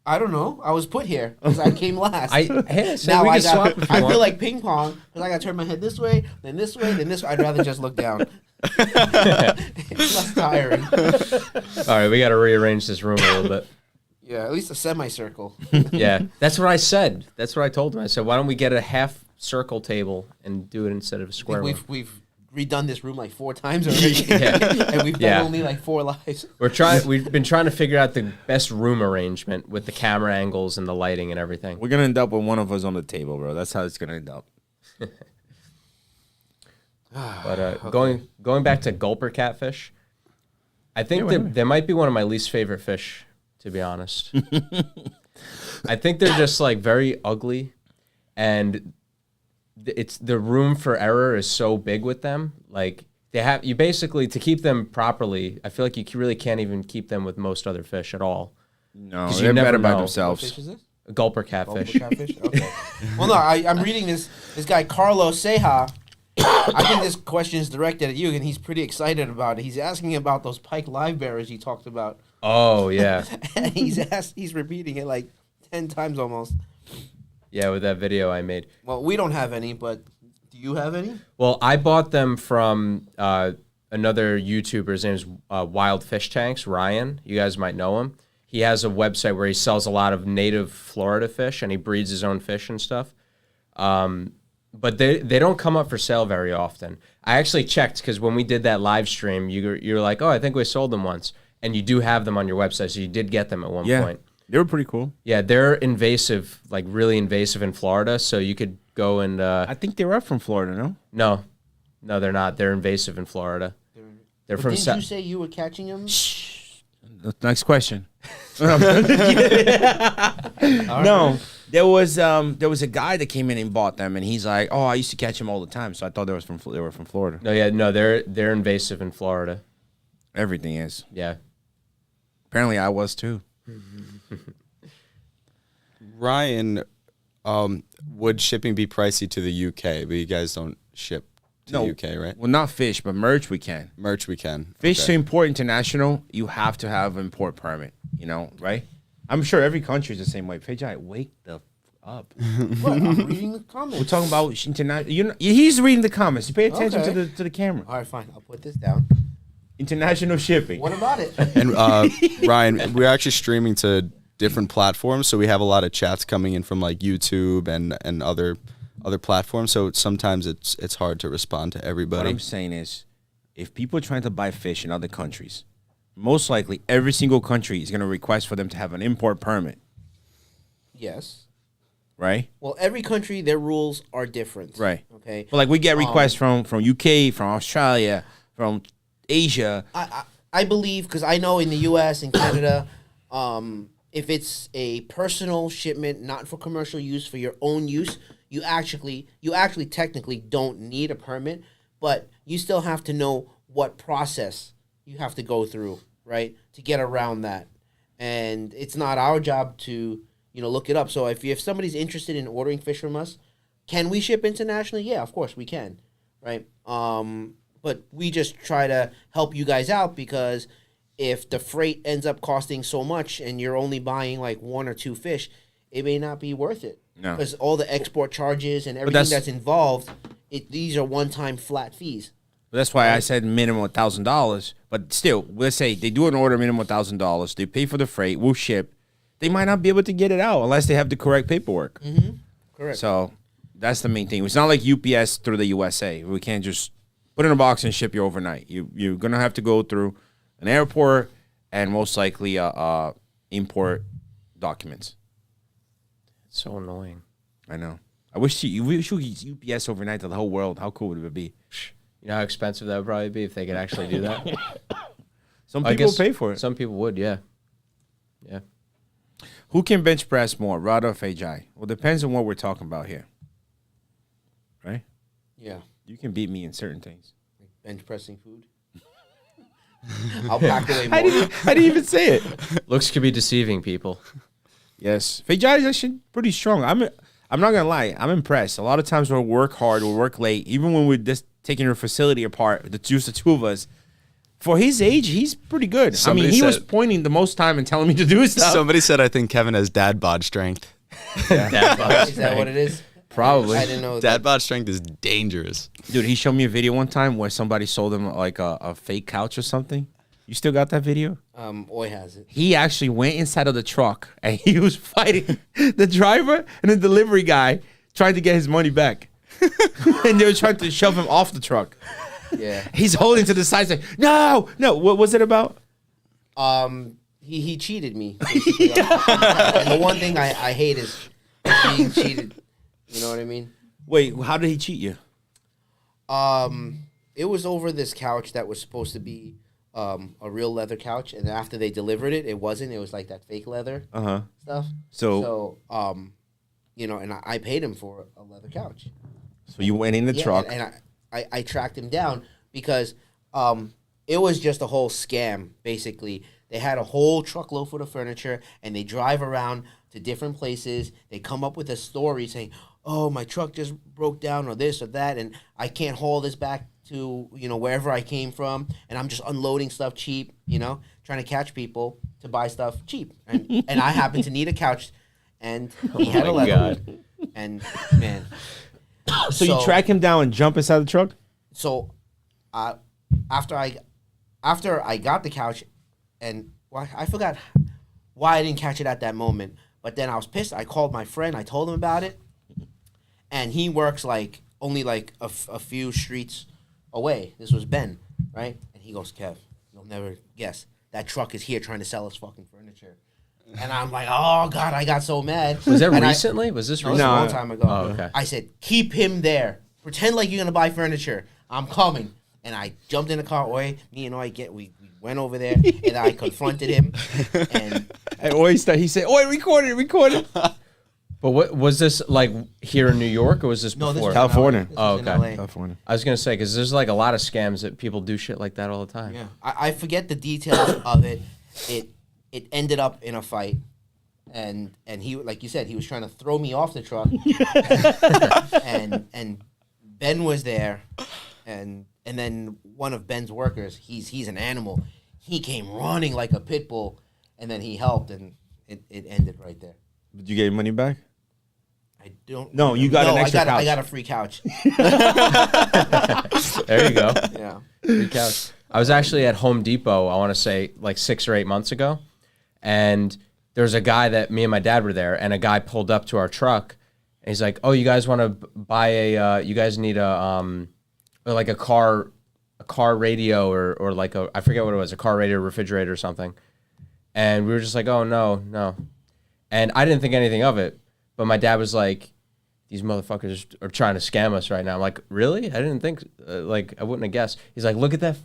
I don't know. I was put here because I came last. Now now we I can swap if you I want. feel like ping pong because I got to turn my head this way, then this way, then this way. I'd rather just look down. It's less tiring. All right, we got to rearrange this room a little bit. Yeah, at least a semicircle. Yeah, that's what I said. That's what I told him. I said, why don't we get a half circle table and do it instead of a square one? We've redone this room like 4 times already, Yeah. and we've done only like 4 lives. We've been trying to figure out the best room arrangement with the camera angles and the lighting and everything. We're going to end up with one of us on the table, bro. That's how it's going to end up. But going back to gulper catfish, I think they might be one of my least favorite fish, to be honest. I think they're just like very ugly, and it's the room for error is so big with them. Like you basically to keep them properly. I feel like you really can't even keep them with most other fish at all. No, 'Cause they're you never better by know. What themselves. fish is this? A gulper catfish. Gulper catfish? Okay. Well, no, I'm reading this guy, Carlos Ceja. I think this question is directed at you, and he's pretty excited about it. He's asking about those pike live bearers you talked about. Oh yeah, And he's repeating it like 10 times almost. yeah. With that video I made. Well, we don't have any, but do you have any? Well, I bought them from another YouTuber. His name is Wild Fish Tanks, Ryan. You guys might know him. He has a website where he sells a lot of native Florida fish, and he breeds his own fish and stuff. But they don't come up for sale very often. I actually checked because when we did that live stream, you're like, oh, I think we sold them once. And you do have them on your website, so you did get them at one point. They were pretty cool. Yeah, they're invasive, like really invasive in Florida, so you could go and... I think they were from Florida, no? No, they're not. They're invasive in Florida. They're from... Didn't you say you were catching them? Next question. All No, there was a guy that came in and bought them, and he's like, "Oh, I used to catch them all the time." So I thought they were from Florida. No, they're invasive in Florida. Everything is. Yeah. Apparently, I was too. Ryan, would shipping be pricey to the UK? But you guys don't ship to the UK, right? Well, not fish, but merch we can. Merch we can. Fish Okay. to import international, you have to have an import permit. Right? I'm sure every country is the same way. Fijay, wake the f up. What? I'm reading the comments. We're talking about international. He's reading the comments. You pay attention Okay. to the camera. All right, fine. I'll put this down. International shipping. What about it? And Ryan, we're actually streaming to different platforms, so we have a lot of chats coming in from like YouTube and other platforms. So sometimes it's hard to respond to What everybody. I'm saying is, if people are trying to buy fish in other countries, most likely every single country is going to request for them to have an import permit, Yes. right? Well, every country, their rules are different. Right. Okay. But like we get requests from UK, from Australia, from Asia. I believe, because I know in the U.S. and Canada, if it's a personal shipment, not for commercial use, for your own use, you actually technically don't need a permit, but you still have to know what process you have to go through, right, to get around that. And it's not our job to, look it up. So if somebody's interested in ordering fish from us, can we ship internationally? Yeah, of course we can, right? But we just try to help you guys out, because if the freight ends up costing so much and you're only buying like 1 or 2 fish, it may not be worth it. No. Because all the export charges and everything that's involved, these are one-time flat fees. That's why I said minimum $1,000. But still, let's say they do an order minimum $1,000. They pay for the freight. We'll ship. They might not be able to get it out unless they have the correct paperwork. Mm-hmm. Correct. So that's the main thing. It's not like UPS through the USA. We can't just put it in a box and ship you overnight. You're gonna have to go through an airport and most likely import documents. It's so annoying. I know. I wish you could use UPS overnight to the whole world. How cool would it be? You know how expensive that would probably be if they could actually do that? Some I people guess pay for it. Some people would, yeah. Yeah. Who can bench press more, Rod or Fejai? Well, depends on what we're talking about here. Right? Yeah. You can beat me in certain things. Bench pressing food. I'll pack away more. I didn't even say it. Looks could be deceiving people. Yes. Fejai is actually pretty strong. I'm not going to lie. I'm impressed. A lot of times we'll work hard, we'll work late. Even when we're just taking our facility apart, just the two of us, for his age, he's pretty good. Somebody he was said- pointing the most time and telling me to do stuff. Somebody said I think Kevin has dad bod strength. Is that what it is? Probably. I didn't know. Dad bod strength is dangerous. Dude, he showed me a video one time where somebody sold him like a fake couch or something. You still got that video? Oi has it. He actually went inside of the truck and he was fighting the driver and the delivery guy trying to get his money back. And they were trying to shove him off the truck. Yeah. He's holding to the side saying, no. What was it about? He cheated me. Basically. And the one thing I hate is being cheated. You know what I mean? Wait, how did he cheat you? It was over this couch that was supposed to be a real leather couch, and after they delivered it, it wasn't. It was like that fake leather stuff. So and I paid him for a leather couch. So you went in the truck. And I tracked him down because it was just a whole scam, basically. They had a whole truckload full of furniture, and they drive around to different places. They come up with a story saying, oh, my truck just broke down or this or that, and I can't haul this back to, wherever I came from, and I'm just unloading stuff cheap, trying to catch people to buy stuff cheap. And I happen to need a couch, and he had a leather one. And, man. So you track him down and jump inside the truck? So after I got the couch, and I forgot why I didn't catch it at that moment, but then I was pissed. I called my friend. I told him about it, and he works only a few streets away. This was Ben, right? And he goes, Kev, you'll never guess. That truck is here trying to sell us fucking furniture. And I'm like, oh, God, I got so mad. Was that And recently? Was this No, it was recently? a long time ago. Oh, okay. I said, keep him there. Pretend like you're going to buy furniture. I'm coming. And I jumped in the car. Me and we went over there, and I confronted him. And he said, Oi, record it. But what was this like here in New York, or was this No, before? this was California. in LA. This was in Oh, okay. LA. California. I was gonna say because there's like a lot of scams that people do shit like that all the time. Yeah, I forget the details of it. It ended up in a fight, and he, like you said, he was trying to throw me off the truck, and Ben was there, and then one of Ben's workers, he's an animal, he came running like a pit bull, and then he helped, and it ended right there. Did you get your money back? I don't. No, you got an extra couch. I got a free couch. There you go. Yeah. Free couch. I was actually at Home Depot, I want to say like 6 or 8 months ago. And there's a guy that me and my dad were there, and a guy pulled up to our truck. And he's like, oh, you guys want to buy you guys need like a car radio or like I forget what it was, a car radio, refrigerator or something. And we were just like, oh, no. And I didn't think anything of it. But my dad was like, these motherfuckers are trying to scam us right now. I'm like, really? I didn't think, I wouldn't have guessed. He's like, look at that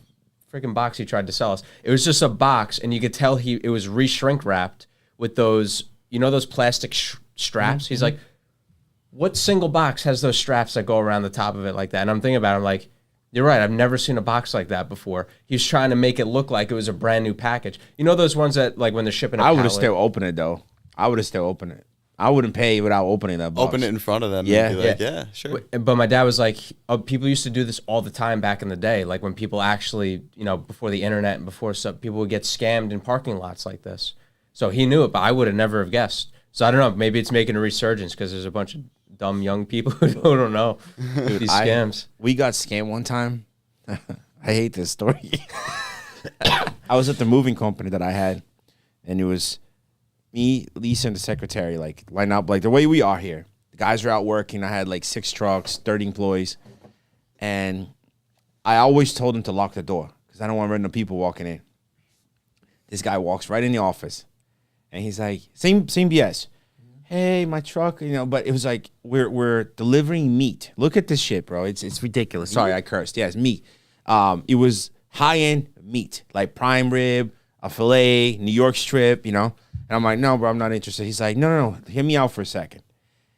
freaking box he tried to sell us. It was just a box, and you could tell it was re-shrink wrapped with those, those plastic straps. He's like, what single box has those straps that go around the top of it like that? And I'm thinking about it, I'm like, you're right. I've never seen a box like that before. He's trying to make it look like it was a brand new package. You know those ones that, like, when they're shipping a I would have pallet? still opened it, though. I would have still opened it. I wouldn't pay without opening that box. Open it in front of them. Yeah. And be like, yeah, sure. But my dad was like, people used to do this all the time back in the day. Like when people actually, before the internet and before stuff, people would get scammed in parking lots like this. So he knew it, but I would have never have guessed. So I don't know. Maybe it's making a resurgence because there's a bunch of dumb young people who don't know these scams. We got scammed one time. I hate this story. I was at the moving company that I had, and it was me, Lisa, and the secretary, like, line up, like, the way we are here. The guys were out working. I had, like, 6 trucks, 30 employees. And I always told them to lock the door because I don't want random people walking in. This guy walks right in the office, and he's like, same BS. Hey, my truck, but it was like, we're delivering meat. Look at this shit, bro. It's ridiculous. Sorry, I cursed. Yes, meat. It was high-end meat, like prime rib, a filet, New York strip, And I'm like, no, bro, I'm not interested. He's like, no, hear me out for a second.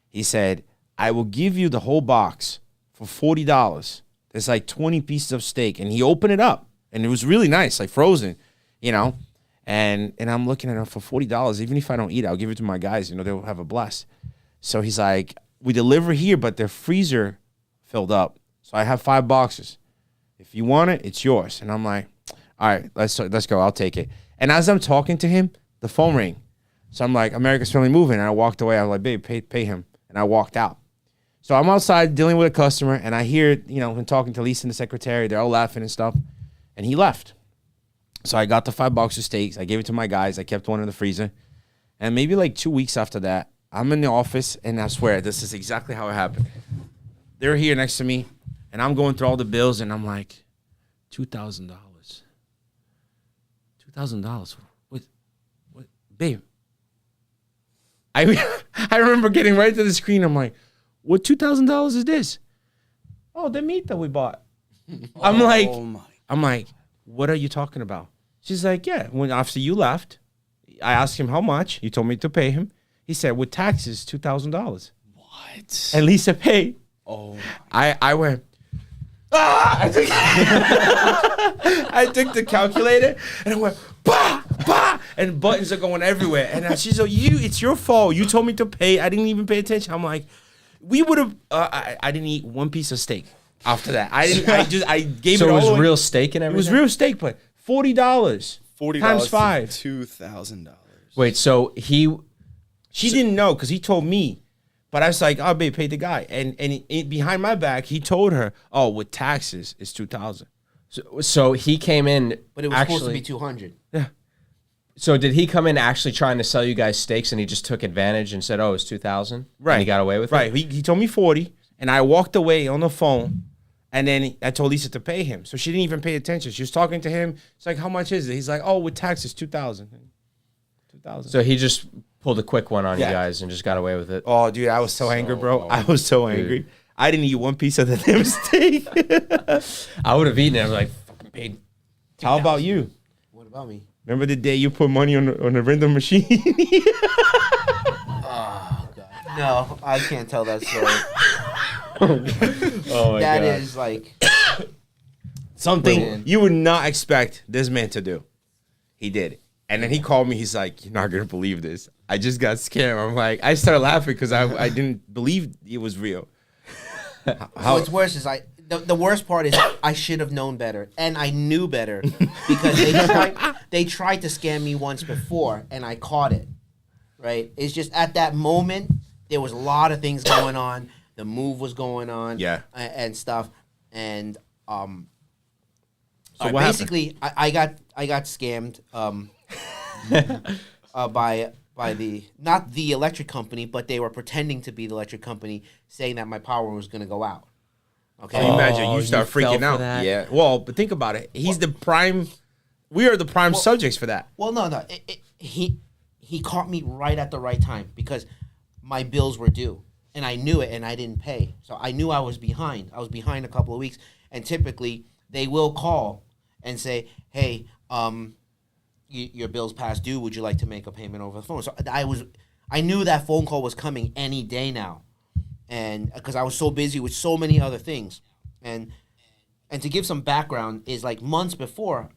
He said, I will give you the whole box for $40. There's like 20 pieces of steak. And he opened it up, and it was really nice, like frozen, And I'm looking at it for $40. Even if I don't eat it, I'll give it to my guys. They'll have a blast. So he's like, we deliver here, but their freezer filled up. So I have 5 boxes. If you want it, it's yours. And I'm like, all right, let's go. I'll take it. And as I'm talking to him, the phone rang. So I'm like, America's Family Moving. And I walked away. I was like, babe, pay him. And I walked out. So I'm outside dealing with a customer, and I hear, him talking to Lisa and the secretary. They're all laughing and stuff. And he left. So I got the 5 boxes of steaks. I gave it to my guys. I kept one in the freezer. And maybe like 2 weeks after that, I'm in the office, and I swear, this is exactly how it happened. They're here next to me, and I'm going through all the bills, and I'm like, $2,000. $2,000. What, babe? I remember getting right to the screen. I'm like, what $2,000 is this? Oh, the meat that we bought. I'm like, what are you talking about? She's like, yeah, when after you left, I asked him how much. You told me to pay him. He said, with taxes, $2,000. What? And Lisa paid. Oh, I went, I took the calculator, and I went, bah, bah, and buttons are going everywhere. And she's like, it's your fault. You told me to pay. I didn't even pay attention. I'm like, we would have, I didn't eat one piece of steak after that. I gave So it it all was away. real steak and It everything? was real steak, but $40. $40 times 5. $2,000. Wait, so She didn't know because he told me. But I was like, oh, babe, pay the guy. And behind my back, he told her, oh, with taxes, it's $2,000. so he came in But it was actually, supposed to be 200. So did he come in actually trying to sell you guys steaks, and he just took advantage and said, oh, it's 2,000? Right. And he got away with it? Right. He told me 40, and I walked away on the phone, and then I told Lisa to pay him. So she didn't even pay attention. She was talking to him. It's like, how much is it? He's like, oh, with taxes, $2,000. $2,000. So he just pulled a quick one on Yeah. you guys and just got away with it. Oh, dude, I was so angry, bro. I was so angry. I didn't eat one piece of the damn steak. I would have eaten it. I was like, fucking paid. How about you? What about me? Remember the day you put money on the random machine? Oh, God. No, I can't tell that story. Oh my That God. is like, Something Man. you would not expect this man to do. He did it. And then he called me. He's like, you're not going to believe this. I just got scared. I'm like, I started laughing because I didn't believe it was real. what's worse is the worst part is I should have known better, and I knew better because they tried to scam me once before, and I caught it. Right? It's just at that moment there was a lot of things going on. The move was going on, Yeah. and stuff, and So what happened? basically I got scammed by the not the electric company, but they were pretending to be the electric company, saying that my power was going to go out. Okay. Can you imagine? Oh, You start you fell freaking for out. that? Yeah. Well, but think about it. He's the prime. We are the prime subjects for that. Well, no. He caught me right at the right time because my bills were due, and I knew it, and I didn't pay. So I knew I was behind. I was behind a couple of weeks, and typically they will call and say, hey, your bill's past due. Would you like to make a payment over the phone? So I knew that phone call was coming any day now, and because I was so busy with so many other things, and to give some background is like months before,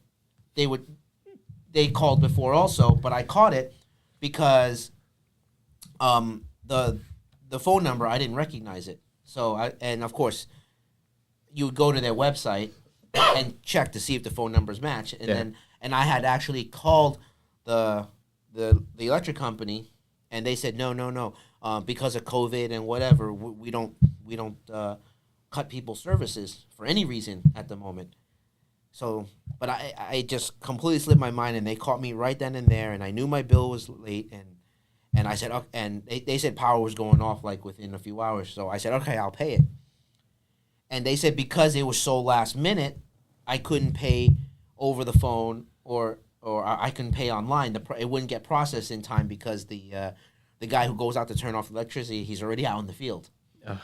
they called before also, but I caught it because the phone number, I didn't recognize it. So and of course you would go to their website and check to see if the phone numbers match, and I had actually called the electric company, and they said no, because of COVID and whatever, we don't cut people's services for any reason at the moment. So, but I just completely slipped my mind, and they caught me right then and there, and I knew my bill was late, and I said, and they said power was going off like within a few hours. So I said, okay, I'll pay it. And they said because it was so last minute, I couldn't pay over the phone or I couldn't pay online. It wouldn't get processed in time because the guy who goes out to turn off electricity, he's already out in the field. Ugh.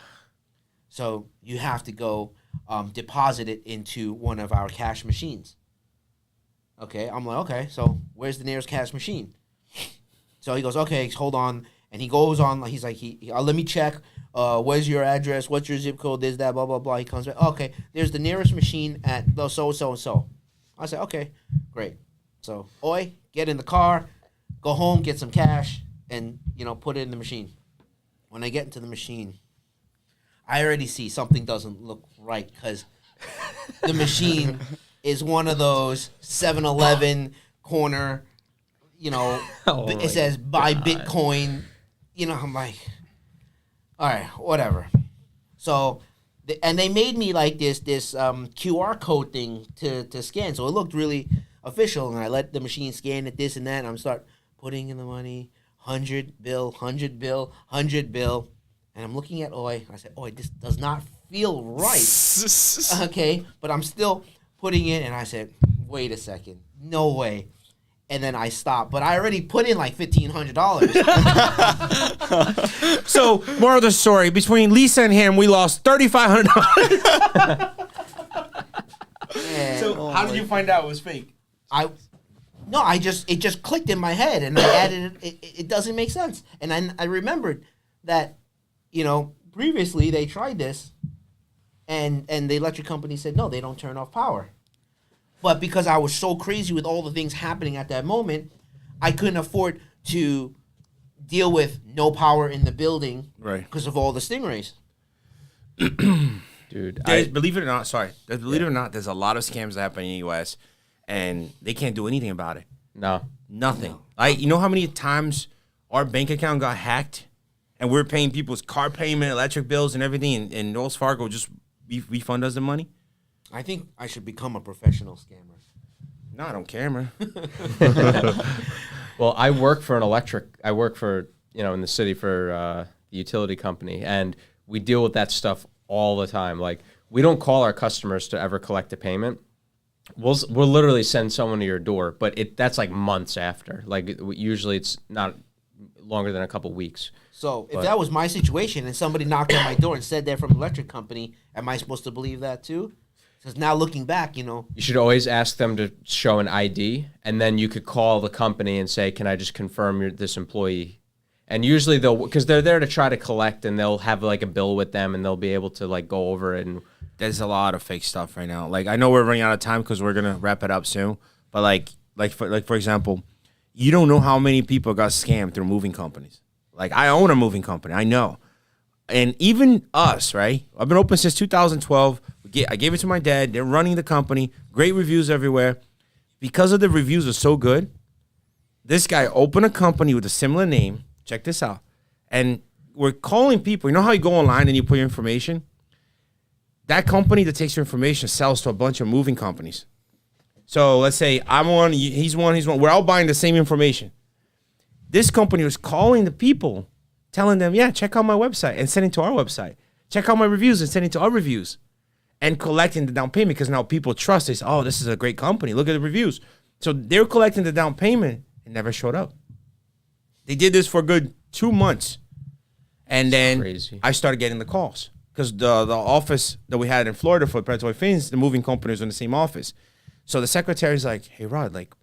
So you have to go deposit it into one of our cash machines. Okay, I'm like, okay, so where's the nearest cash machine? So he goes, okay, hold on. And he goes on, he's like, let me check. Where's your address? What's your zip code? This, that, blah, blah, blah. He comes back, okay, there's the nearest machine at so, and so. I said, okay, great. So, get in the car, go home, get some cash, and, put it in the machine. When I get into the machine, I already see something doesn't look right because the machine is one of those 7-Eleven corner, it says buy Bitcoin. I'm like, all right, whatever. So, and they made me like this QR code thing to scan. So it looked really official. And I let the machine scan it, this and that. And I'm start putting in the money, 100 bill, 100 bill, 100 bill. And I'm looking at I said, this does not feel right. Okay, but I'm still putting in. And I said, wait a second. No way. And then I stopped. But I already put in like $1,500. So, moral of the story, between Lisa and him, we lost $3,500. So, how did you find out it was fake? It just clicked in my head, and I added it. It doesn't make sense. And I remembered that, previously they tried this, and the electric company said, no, they don't turn off power. But because I was so crazy with all the things happening at that moment, I couldn't afford to deal with no power in the building because of all the stingrays. Dude, believe it or not, there's a lot of scams that happen in the U.S., and they can't do anything about it. No. Nothing. Like, you know how many times our bank account got hacked, and we're paying people's car payment, electric bills, and everything, and Wells Fargo just refund us the money? I think I should become a professional scammer. No, I don't care, man. Well, I work for in the city for the utility company, and we deal with that stuff all the time. Like, we don't call our customers to ever collect a payment. We'll literally send someone to your door, but that's like months after. Like, usually it's not longer than a couple weeks. So if that was my situation and somebody knocked on my door and said they're from an electric company, am I supposed to believe that too? Because now looking back, You should always ask them to show an ID, and then you could call the company and say, can I just confirm this employee? And usually because they're there to try to collect, and they'll have like a bill with them, and they'll be able to like go over it. And there's a lot of fake stuff right now. Like, I know we're running out of time because we're going to wrap it up soon. But for example, you don't know how many people got scammed through moving companies. Like, I own a moving company. I know. And even us, right? I've been open since 2012. I gave it to my dad. They're running the company. Great reviews everywhere. Because of the reviews are so good, this guy opened a company with a similar name. Check this out. And we're calling people. You know how you go online and you put your information? That company that takes your information sells to a bunch of moving companies. So let's say I'm one, he's one. We're all buying the same information. This company was calling the people, telling them, yeah, check out my website, and sending to our website. Check out my reviews and sending to our reviews. And collecting the down payment because now people trust this. Oh, this is a great company. Look at the reviews. So they're collecting the down payment and never showed up. They did this for a good 2 months. And then I started getting the calls because the office that we had in Florida for Predatory Fins, the moving company was in the same office. So the secretary's like, hey, Rod, like,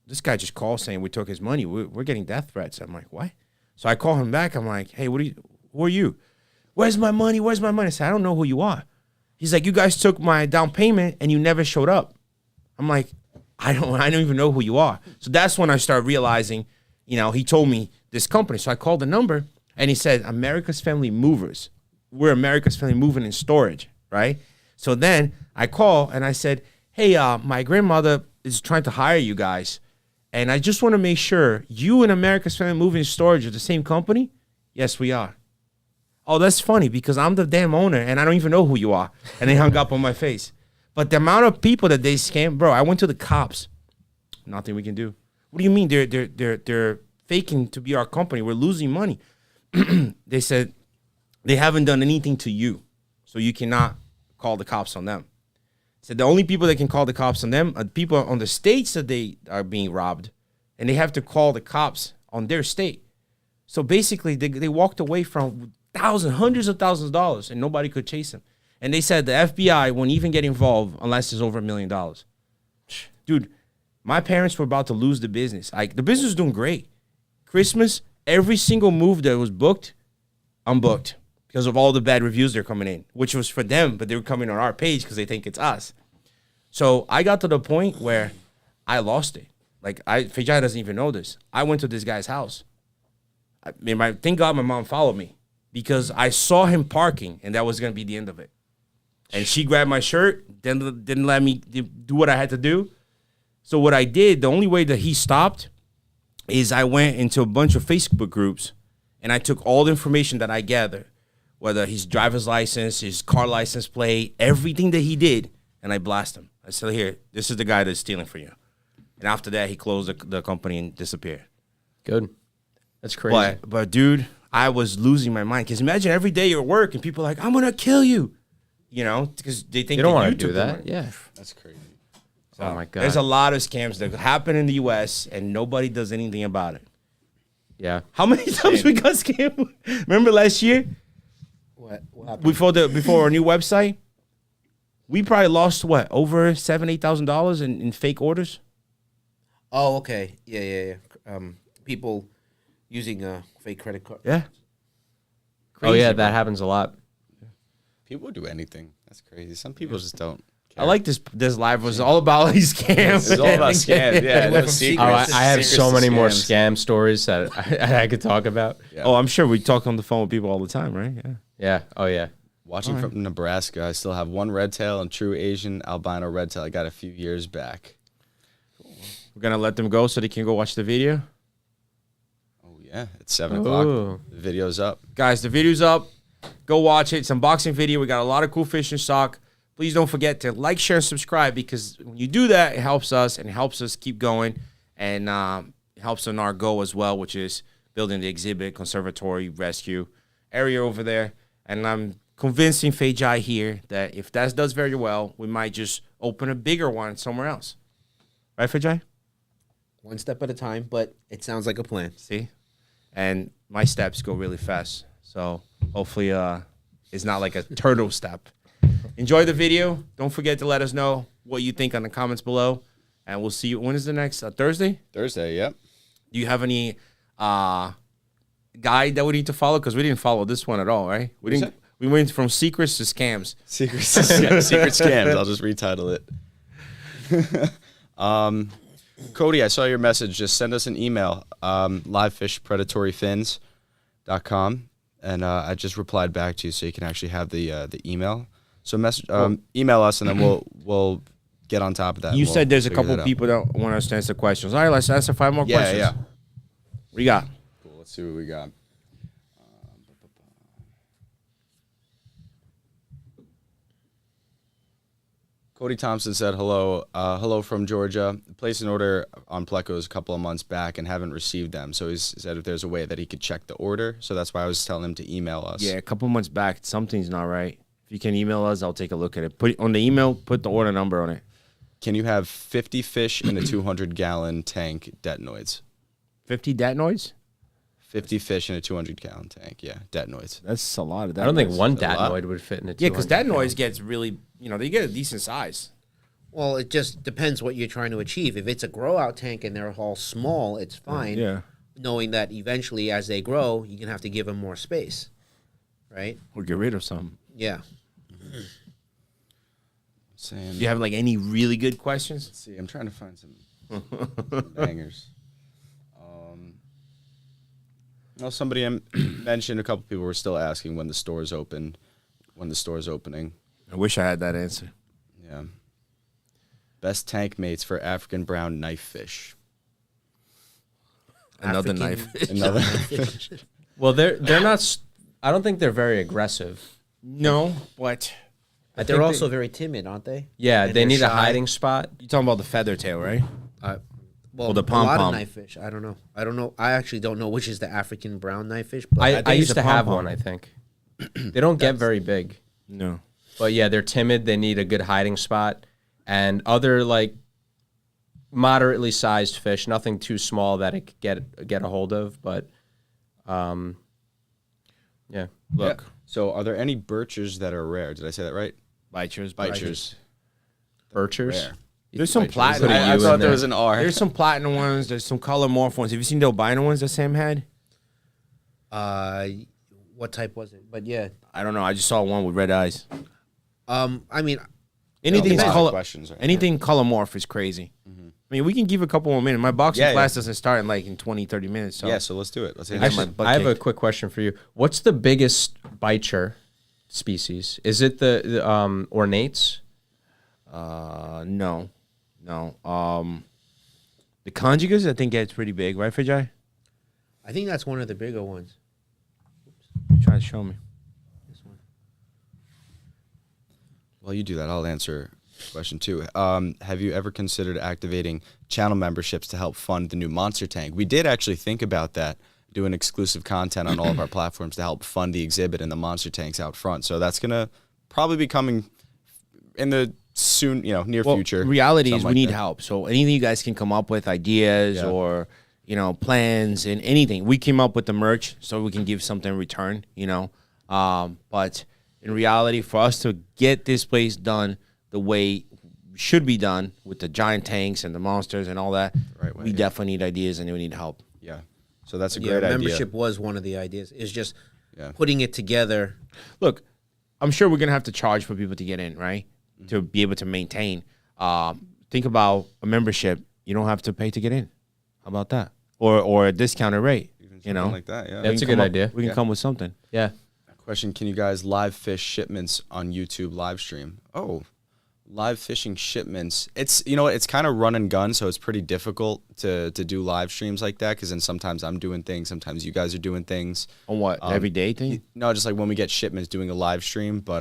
this guy just called saying we took his money. We're getting death threats. I'm like, what? So I call him back. I'm like, hey, who are you? Where's my money? Where's my money? I said, I don't know who you are. He's like, you guys took my down payment and you never showed up. I'm like, I don't even know who you are. So that's when I started realizing, he told me this company. So I called the number and he said, America's Family Movers. We're America's Family Moving and Storage, right? So then I call and I said, hey, my grandmother is trying to hire you guys. And I just want to make sure you and America's Family Moving and Storage are the same company? Yes, we are. Oh, that's funny because I'm the damn owner and I don't even know who you are. And they hung up on my face. But the amount of people that they scam, bro, I went to the cops. Nothing we can do. What do you mean they're faking to be our company? We're losing money. They said they haven't done anything to you, so you cannot call the cops on them. Said the only people that can call the cops on them are people on the states that they are being robbed, and they have to call the cops on their state. So basically, they walked away from hundreds of thousands of dollars, and nobody could chase them. And they said the FBI won't even get involved unless it's over $1 million. Dude, my parents were about to lose the business. The business was doing great. Christmas, every single move that was booked, unbooked because of all the bad reviews they're coming in, which was for them, but they were coming on our page because they think it's us. So I got to the point where I lost it. Fejai doesn't even know this. I went to this guy's house. Thank God my mom followed me because I saw him parking, and that was going to be the end of it. And she grabbed my shirt, didn't let me do what I had to do. So what I did, the only way that he stopped is I went into a bunch of Facebook groups and I took all the information that I gathered, whether his driver's license, his car license plate, everything that he did, and I blasted him. I said, here, this is the guy that's stealing from you. And after that, he closed the company and disappeared. Good. That's crazy. But dude, I was losing my mind. Because imagine every day you're at work and people are like, I'm going to kill you. Because they think they don't want to took do that. Yeah. That's crazy. Oh my God. There's a lot of scams that happen in the U.S. and nobody does anything about it. Yeah. How many times we got scammed? Remember last year? What happened? Before our new website, we probably lost over $7,000-8,000 in fake orders. Oh, okay. Yeah. People using a fake credit card. Yeah. Oh yeah, that happens a lot. People do anything. That's crazy. Some people just don't care. I like this live was all about these scams. It's all about scams. Yeah, no secrets. I have so many more scams. scam stories that I could talk about. Yeah. Oh, I'm sure we talk on the phone with people all the time, right? Yeah. Yeah. Oh yeah. Watching from Nebraska, I still have one red tail and true Asian albino red tail I got a few years back. We're going to let them go so they can go watch the video. Oh, yeah. It's 7 o'clock. Ooh. The video's up. Guys, the video's up. Go watch it. It's an unboxing video. We got a lot of cool fish in stock. Please don't forget to like, share, and subscribe because when you do that, it helps us and helps us keep going and it helps in our goal as well, which is building the exhibit, conservatory, rescue area over there. And I'm convincing Fejai here that if that does very well, we might just open a bigger one somewhere else. Right, Fejai? One step at a time, but it sounds like a plan. See? And my steps go really fast. So hopefully it's not like a turtle step. Enjoy the video. Don't forget to let us know what you think on the comments below. And we'll see you. When is the next? Thursday? Thursday, yep. Do you have any guide that we need to follow? Because we didn't follow this one at all, right? We went from secrets to scams. Secret scams. I'll just retitle it. Cody, I saw your message. Just send us an email, livefishpredatoryfins.com, and I just replied back to you so you can actually have the email. So email us, and then we'll get on top of that. You and said we'll there's a figure couple that out. people that want us to answer questions. All right, let's answer 5 more questions. Yeah. What you got? Cool. Let's see what we got. Cody Thompson said, hello. Hello from Georgia. Placed an order on Plecos a couple of months back and haven't received them. So he said if there's a way that he could check the order. So that's why I was telling him to email us. Yeah, a couple months back, something's not right. If you can email us, I'll take a look at it. Put on the email, put the order number on it. Can you have 50 fish in a 200-gallon tank detanoids? 50 detanoids? 50 fish in a 200-gallon tank. Yeah, detanoids. That's a lot of that. I don't think one That's a lot. detanoid would fit in a. Yeah, because 200 detanoids gets really, they get a decent size. Well, it just depends what you're trying to achieve. If it's a grow out tank and they're all small, it's fine. Yeah. Knowing that eventually, as they grow, you're gonna have to give them more space, right? Or get rid of some. Yeah. Saying, Do you have like any really good questions? let's see, I'm trying to find some bangers. Well, somebody mentioned, a couple people were still asking when the store's open, when the store's opening. I wish I had that answer. Yeah. Best tank mates for African brown knife fish. Another African- knife. Another. Well, they're not. I don't think they're very aggressive. No, but But they're think also very timid, aren't they? Yeah, And they they're need a shy. hiding spot. you're talking about the feather tail, right? Well, the a lot pom-pom. of knife fish. I don't know. I actually don't know which is the African brown knife fish. But I think it's used a to have pom-pom. one. I think they don't get very big, No. but yeah, they're timid. They need a good hiding spot, and other like moderately sized fish, nothing too small that it could get a hold of. But, yeah. Look, So, are there any birchers that are rare? Did I say that right? bichers, Bichers. Birchers. Rare. There's some Bichers. platinum. Put a I U thought in there there. was an R. There's some platinum ones. There's some color morph ones. Have you seen the albino ones that Sam had? what type was it? But yeah, I don't know. I just saw one with red eyes. I mean, Anything's Lot of color. questions, right? Anything color morph is crazy. I mean, we can give a couple more minutes. My boxing Yeah, class doesn't start in like in 20, 30 minutes. So Yeah, so let's do it. Let's hit I it. should- my Actually, butt I have a kicked. quick question for you. What's the biggest bicher species? Is it the ornates? No. The conjugates, I think, gets pretty big, right, Fijay? I think that's one of the bigger ones. Try to show me. This one. While you do that, I'll answer a question too. Have you ever considered activating channel memberships to help fund the new monster tank? We did actually think about that, doing exclusive content on all of our platforms to help fund the exhibit and the monster tanks out front. So that's gonna probably be coming in the soon, near future. Reality is something we like need that. help. So anything you guys can come up with, ideas Yeah. or plans and anything. We came up with the merch so we can give something in return. But in reality, for us to get this place done the way it should be done with the giant tanks and the monsters and all that, Right way, we yeah. definitely need ideas and we need help. Yeah. So that's a Yeah, great idea. membership was one of the ideas. It's just Yeah. putting it together. Look, I'm sure we're gonna have to charge for people to get in, right? To be able to maintain. Think about a membership. You don't have to pay to get in. How about that? Or a discounted rate. Something like that. Yeah. That's We can a good come up- idea. We can come with something. Yeah. Question: Can you guys live fish shipments on YouTube live stream? Oh, live fishing shipments. It's it's kind of run and gun, so it's pretty difficult to do live streams like that because then sometimes I'm doing things, sometimes you guys are doing things. On what? Everyday thing? No, just like when we get shipments, doing a live stream, but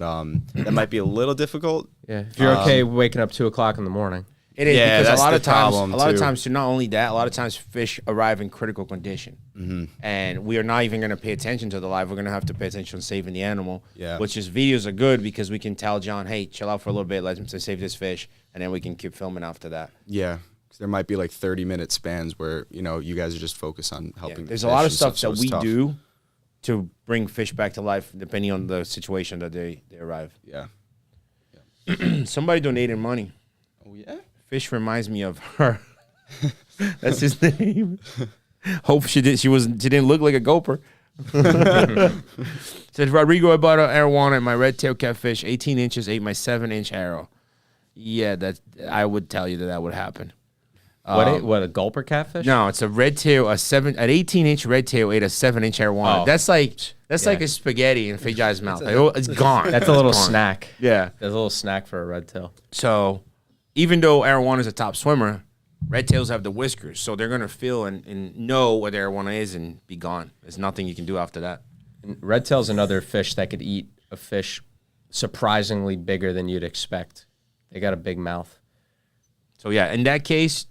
that might be a little difficult. Yeah. If you're okay waking up 2 o'clock in the morning. It is Yeah, because that's a lot the of times, problem, a lot of too. times, not only that, a lot of times fish arrive in critical condition, and we are not even going to pay attention to the live. We're going to have to pay attention to saving the animal. Yeah. Which is videos are good because we can tell John, hey, chill out for a little bit, let him save this fish, and then we can keep filming after that. Yeah, 'cause there might be like 30-minute spans where you guys are just focused on Yeah. helping. the There's a fish lot of and stuff so that it's we tough. do to bring fish back to life, depending on the situation that they arrive. Yeah. Somebody donated money. Oh yeah. Fish reminds me of her. That's his name. Hope she didn't look like a gulper. Says Rodrigo, I bought an arowana and my red tail catfish, 18 inches, ate my 7-inch arrow. Yeah, I would tell you that would happen. What a gulper catfish? No, it's a red tail, an 18-inch red tail ate a 7-inch arowana. Oh. That's like a spaghetti in Fijai's mouth. It's gone. That's a little It's gone. snack. Yeah. That's a little snack for a red tail. So, even though arowana is a top swimmer, red tails have the whiskers, so they're gonna feel and know what arowana is and be gone. There's nothing you can do after that. And red tail's another fish that could eat a fish surprisingly bigger than you'd expect. They got a big mouth. So yeah, in that case,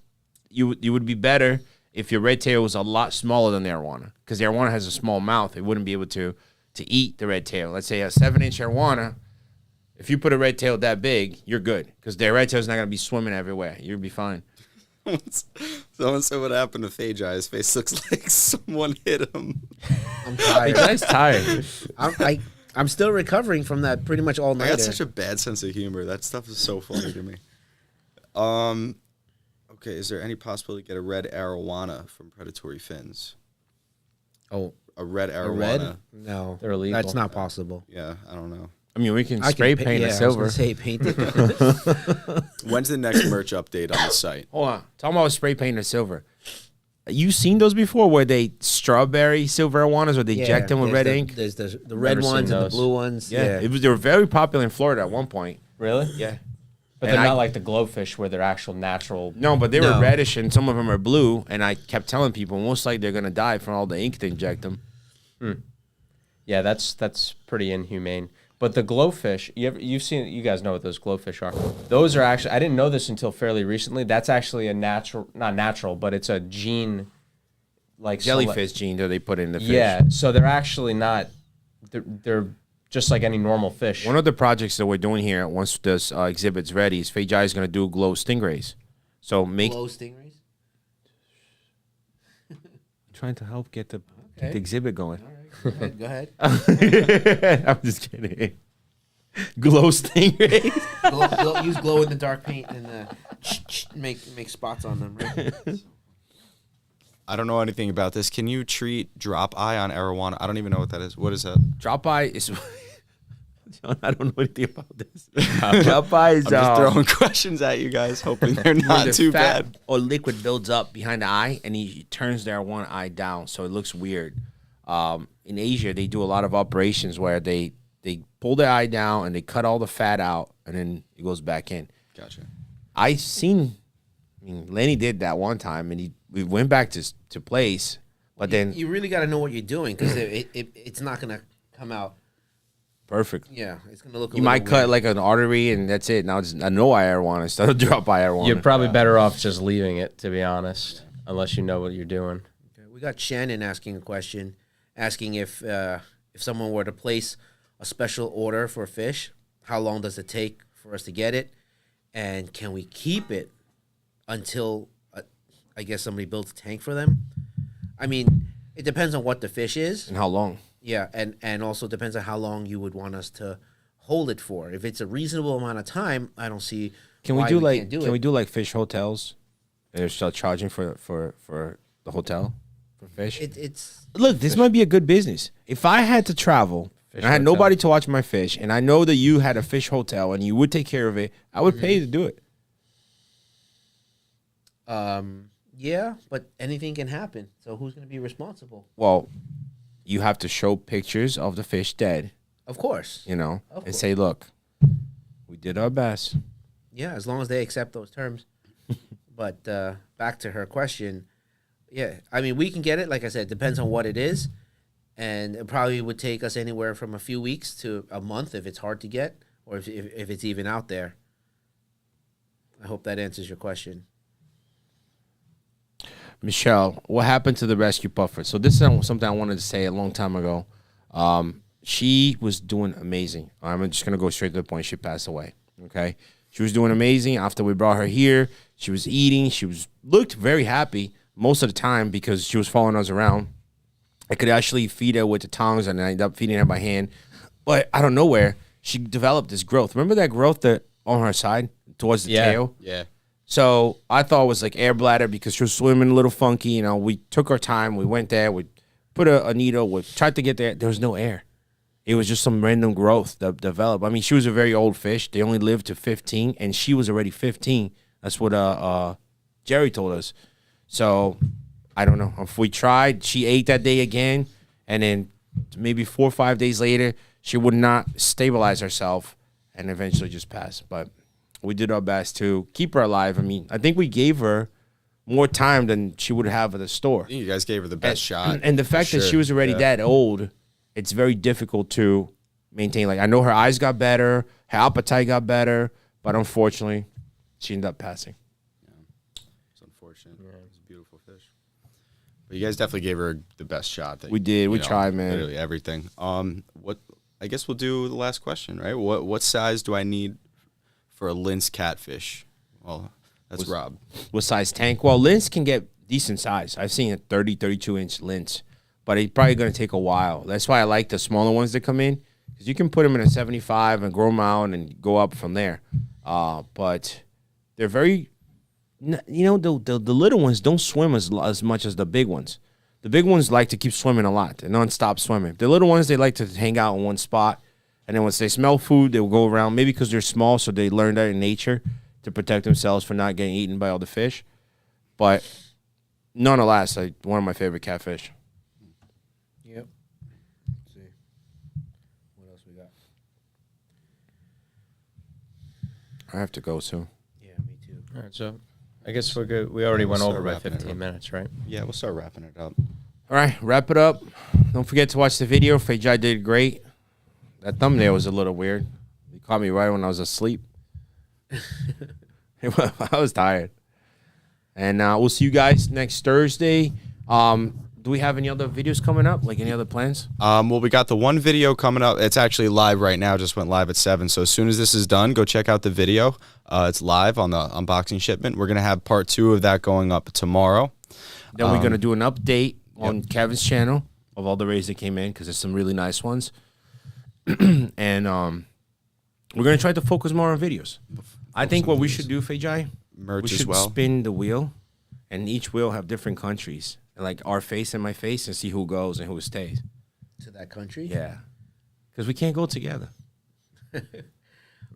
you would be better if your red tail was a lot smaller than the arowana, because the arowana has a small mouth. It wouldn't be able to eat the red tail. Let's say a 7-inch arowana. If you put a red tail that big, you're good, because the red tail's not gonna be swimming everywhere. You'll be fine. Someone said what happened to Fajai. His face looks like someone hit him. I'm tired. Guy's tired. I'm still recovering from that pretty much all I night. got such a bad sense of humor. That stuff is so funny to me. Okay, is there any possibility to get a red arowana from predatory fins? Oh, A red a arowana. red? No, They're illegal. that's not possible. Yeah, I don't know. I mean, we can I spray can paint yeah, the I was silver. gonna say paint it. When's the next merch update on the site? Hold on. Talking about spray paint the silver. You seen those before where they strawberry silver arowanas or they inject them with red ink? There's the red Never seen ones and the those. blue ones. Yeah. They were very popular in Florida at one point. Really? Yeah. But And they're I- not like the glowfish where they're actual natural. No, but they were No. reddish and some of them are blue. And I kept telling people most likely they're going to die from all the ink they inject them. Yeah, that's pretty inhumane. But the glowfish, you've seen, you guys know what those glowfish are. Those are actually, I didn't know this until fairly recently. That's actually a natural, not natural, but it's a gene, like Jellyfish gene that they put in the fish. Yeah, so they're actually not, they're just like any normal fish. One of the projects that we're doing here, once this exhibit's ready, is Fei Jai is going to do glow stingrays. So make Glow stingrays. trying to help get the Okay. exhibit going. Go ahead. I'm just kidding. Glow stingrays. Use glow in the dark paint and make spots on them. Right? I don't know anything about this. Can you treat drop eye on arowana? I don't even know what that is. What is that? Drop eye is. John, I don't know anything about this. Drop eye is I'm just throwing questions at you guys, hoping they're when not the too fat bad. or liquid builds up behind the eye, and he turns their one eye down, so it looks weird. In Asia, they do a lot of operations where they pull their eye down and they cut all the fat out, and then it goes back in. Gotcha. I mean, Lenny did that one time, and we went back to place, but then You really got to know what you're doing because it's not gonna come out. perfect. Yeah, it's gonna look. You might cut like an artery, and that's it. Now it's a no eye arowana instead of drop eye arowana. You're probably better off just leaving it, to be honest, unless you know what you're doing. We got Shannon asking a question, asking if someone were to place a special order for fish, how long does it take for us to get it, and can we keep it until I guess somebody builds a tank for them? I mean, it depends on what the fish is. And how long? Yeah, and also depends on how long you would want us to hold it for. If it's a reasonable amount of time, I don't see Can we why do we like can't do can it. we do like fish hotels? They're still charging for the hotel for fish. It's Look, this might be a good business. If I had to travel and I had hotel. nobody to watch my fish, and I know that you had a fish hotel and you would take care of it, I would pay to do it. yeah, but anything can happen. So who's going to be responsible? Well, you have to show pictures of the fish dead, Of course. you know, Of and course. say, look, we did our best. Yeah, as long as they accept those terms. But back to her question, yeah, I mean, we can get it. Like I said, it depends on what it is. And it probably would take us anywhere from a few weeks to a month if it's hard to get or if it's even out there. I hope that answers your question. Michelle, what happened to the rescue puffer? So this is something I wanted to say a long time ago. She was doing amazing. I'm just gonna go straight to the point. She passed away. Okay, she was doing amazing. After we brought her here, she was eating. She looked very happy most of the time because she was following us around. I could actually feed her with the tongs, and I ended up feeding her by hand. But out of nowhere, she developed this growth. Remember that growth that on her side towards the Yeah. tail? Yeah. So I thought it was like air bladder because she was swimming a little funky. You know, we took our time. We went there. We put a needle. We tried to get there. There was no air. It was just some random growth that developed. I mean, she was a very old fish. They only lived to 15, and she was already 15. That's what Jerry told us. So I don't know. If we tried, she ate that day again, and then maybe 4 or 5 days later, she would not stabilize herself and eventually just passed. But we did our best to keep her alive. I mean, I think we gave her more time than she would have at the store. You guys gave her the best shot. And the for fact that she sure. was already Yeah. that old, it's very difficult to maintain. Like, I know her eyes got better, her appetite got better, but unfortunately, she ended up passing. It's unfortunate. It's a beautiful fish. But you guys definitely gave her the best shot. That We did. We you know, tried, man. Literally everything. What? I guess we'll do the last question, right? What size do I need for a Lince catfish? Well, that's Rob. What size tank? Well, Lince can get decent size. I've seen a 30, 32-inch Lince, but it's probably going to take a while. That's why I like the smaller ones that come in, because you can put them in a 75 and grow them out and go up from there. But they're very, you know, the little ones don't swim as much as the big ones. The big ones like to keep swimming a lot and non-stop swimming. The little ones, they like to hang out in one spot. And then once they smell food, they'll go around. Maybe because they're small, so they learn that in nature to protect themselves for not getting eaten by all the fish. But nonetheless, one of my favorite catfish. Yep. Let's see. What else we got? I have to go soon. Yeah, me too. All right, so I guess we're good. We already We'll went over start by wrapping it 15 up. minutes, right? Yeah, we'll start wrapping it up. All right, wrap it up. Don't forget to watch the video. Fejai did great. That thumbnail was a little weird. You caught me right when I was asleep. I was tired. And we'll see you guys next Thursday. Do we have any other videos coming up? Like any other plans? Well, we got the one video coming up. It's actually live right now. Just went live at 7. So as soon as this is done, go check out the video. It's live on the unboxing shipment. We're going to have part 2 of that going up tomorrow. Then we're going to do an update on Kevin's channel of all the raids that came in because there's some really nice ones. And we're going to try to focus more on videos. I think what we should do, Fejai, Merch we as should well. spin the wheel, and each wheel have different countries. Like our face and my face, and see who goes and who stays. To that country? Yeah. Because we can't go together.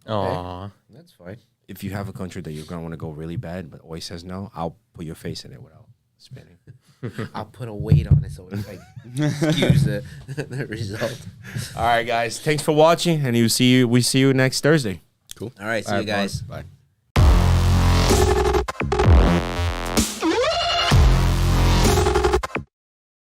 Aw. That's fine. If you have a country that you're going to want to go really bad, but always says no, I'll put your face in it without spinning. I'll put a weight on it so it like skews the result. All right, guys. Thanks for watching, and we see you next Thursday. Cool. All right, see All you right, guys. Bye.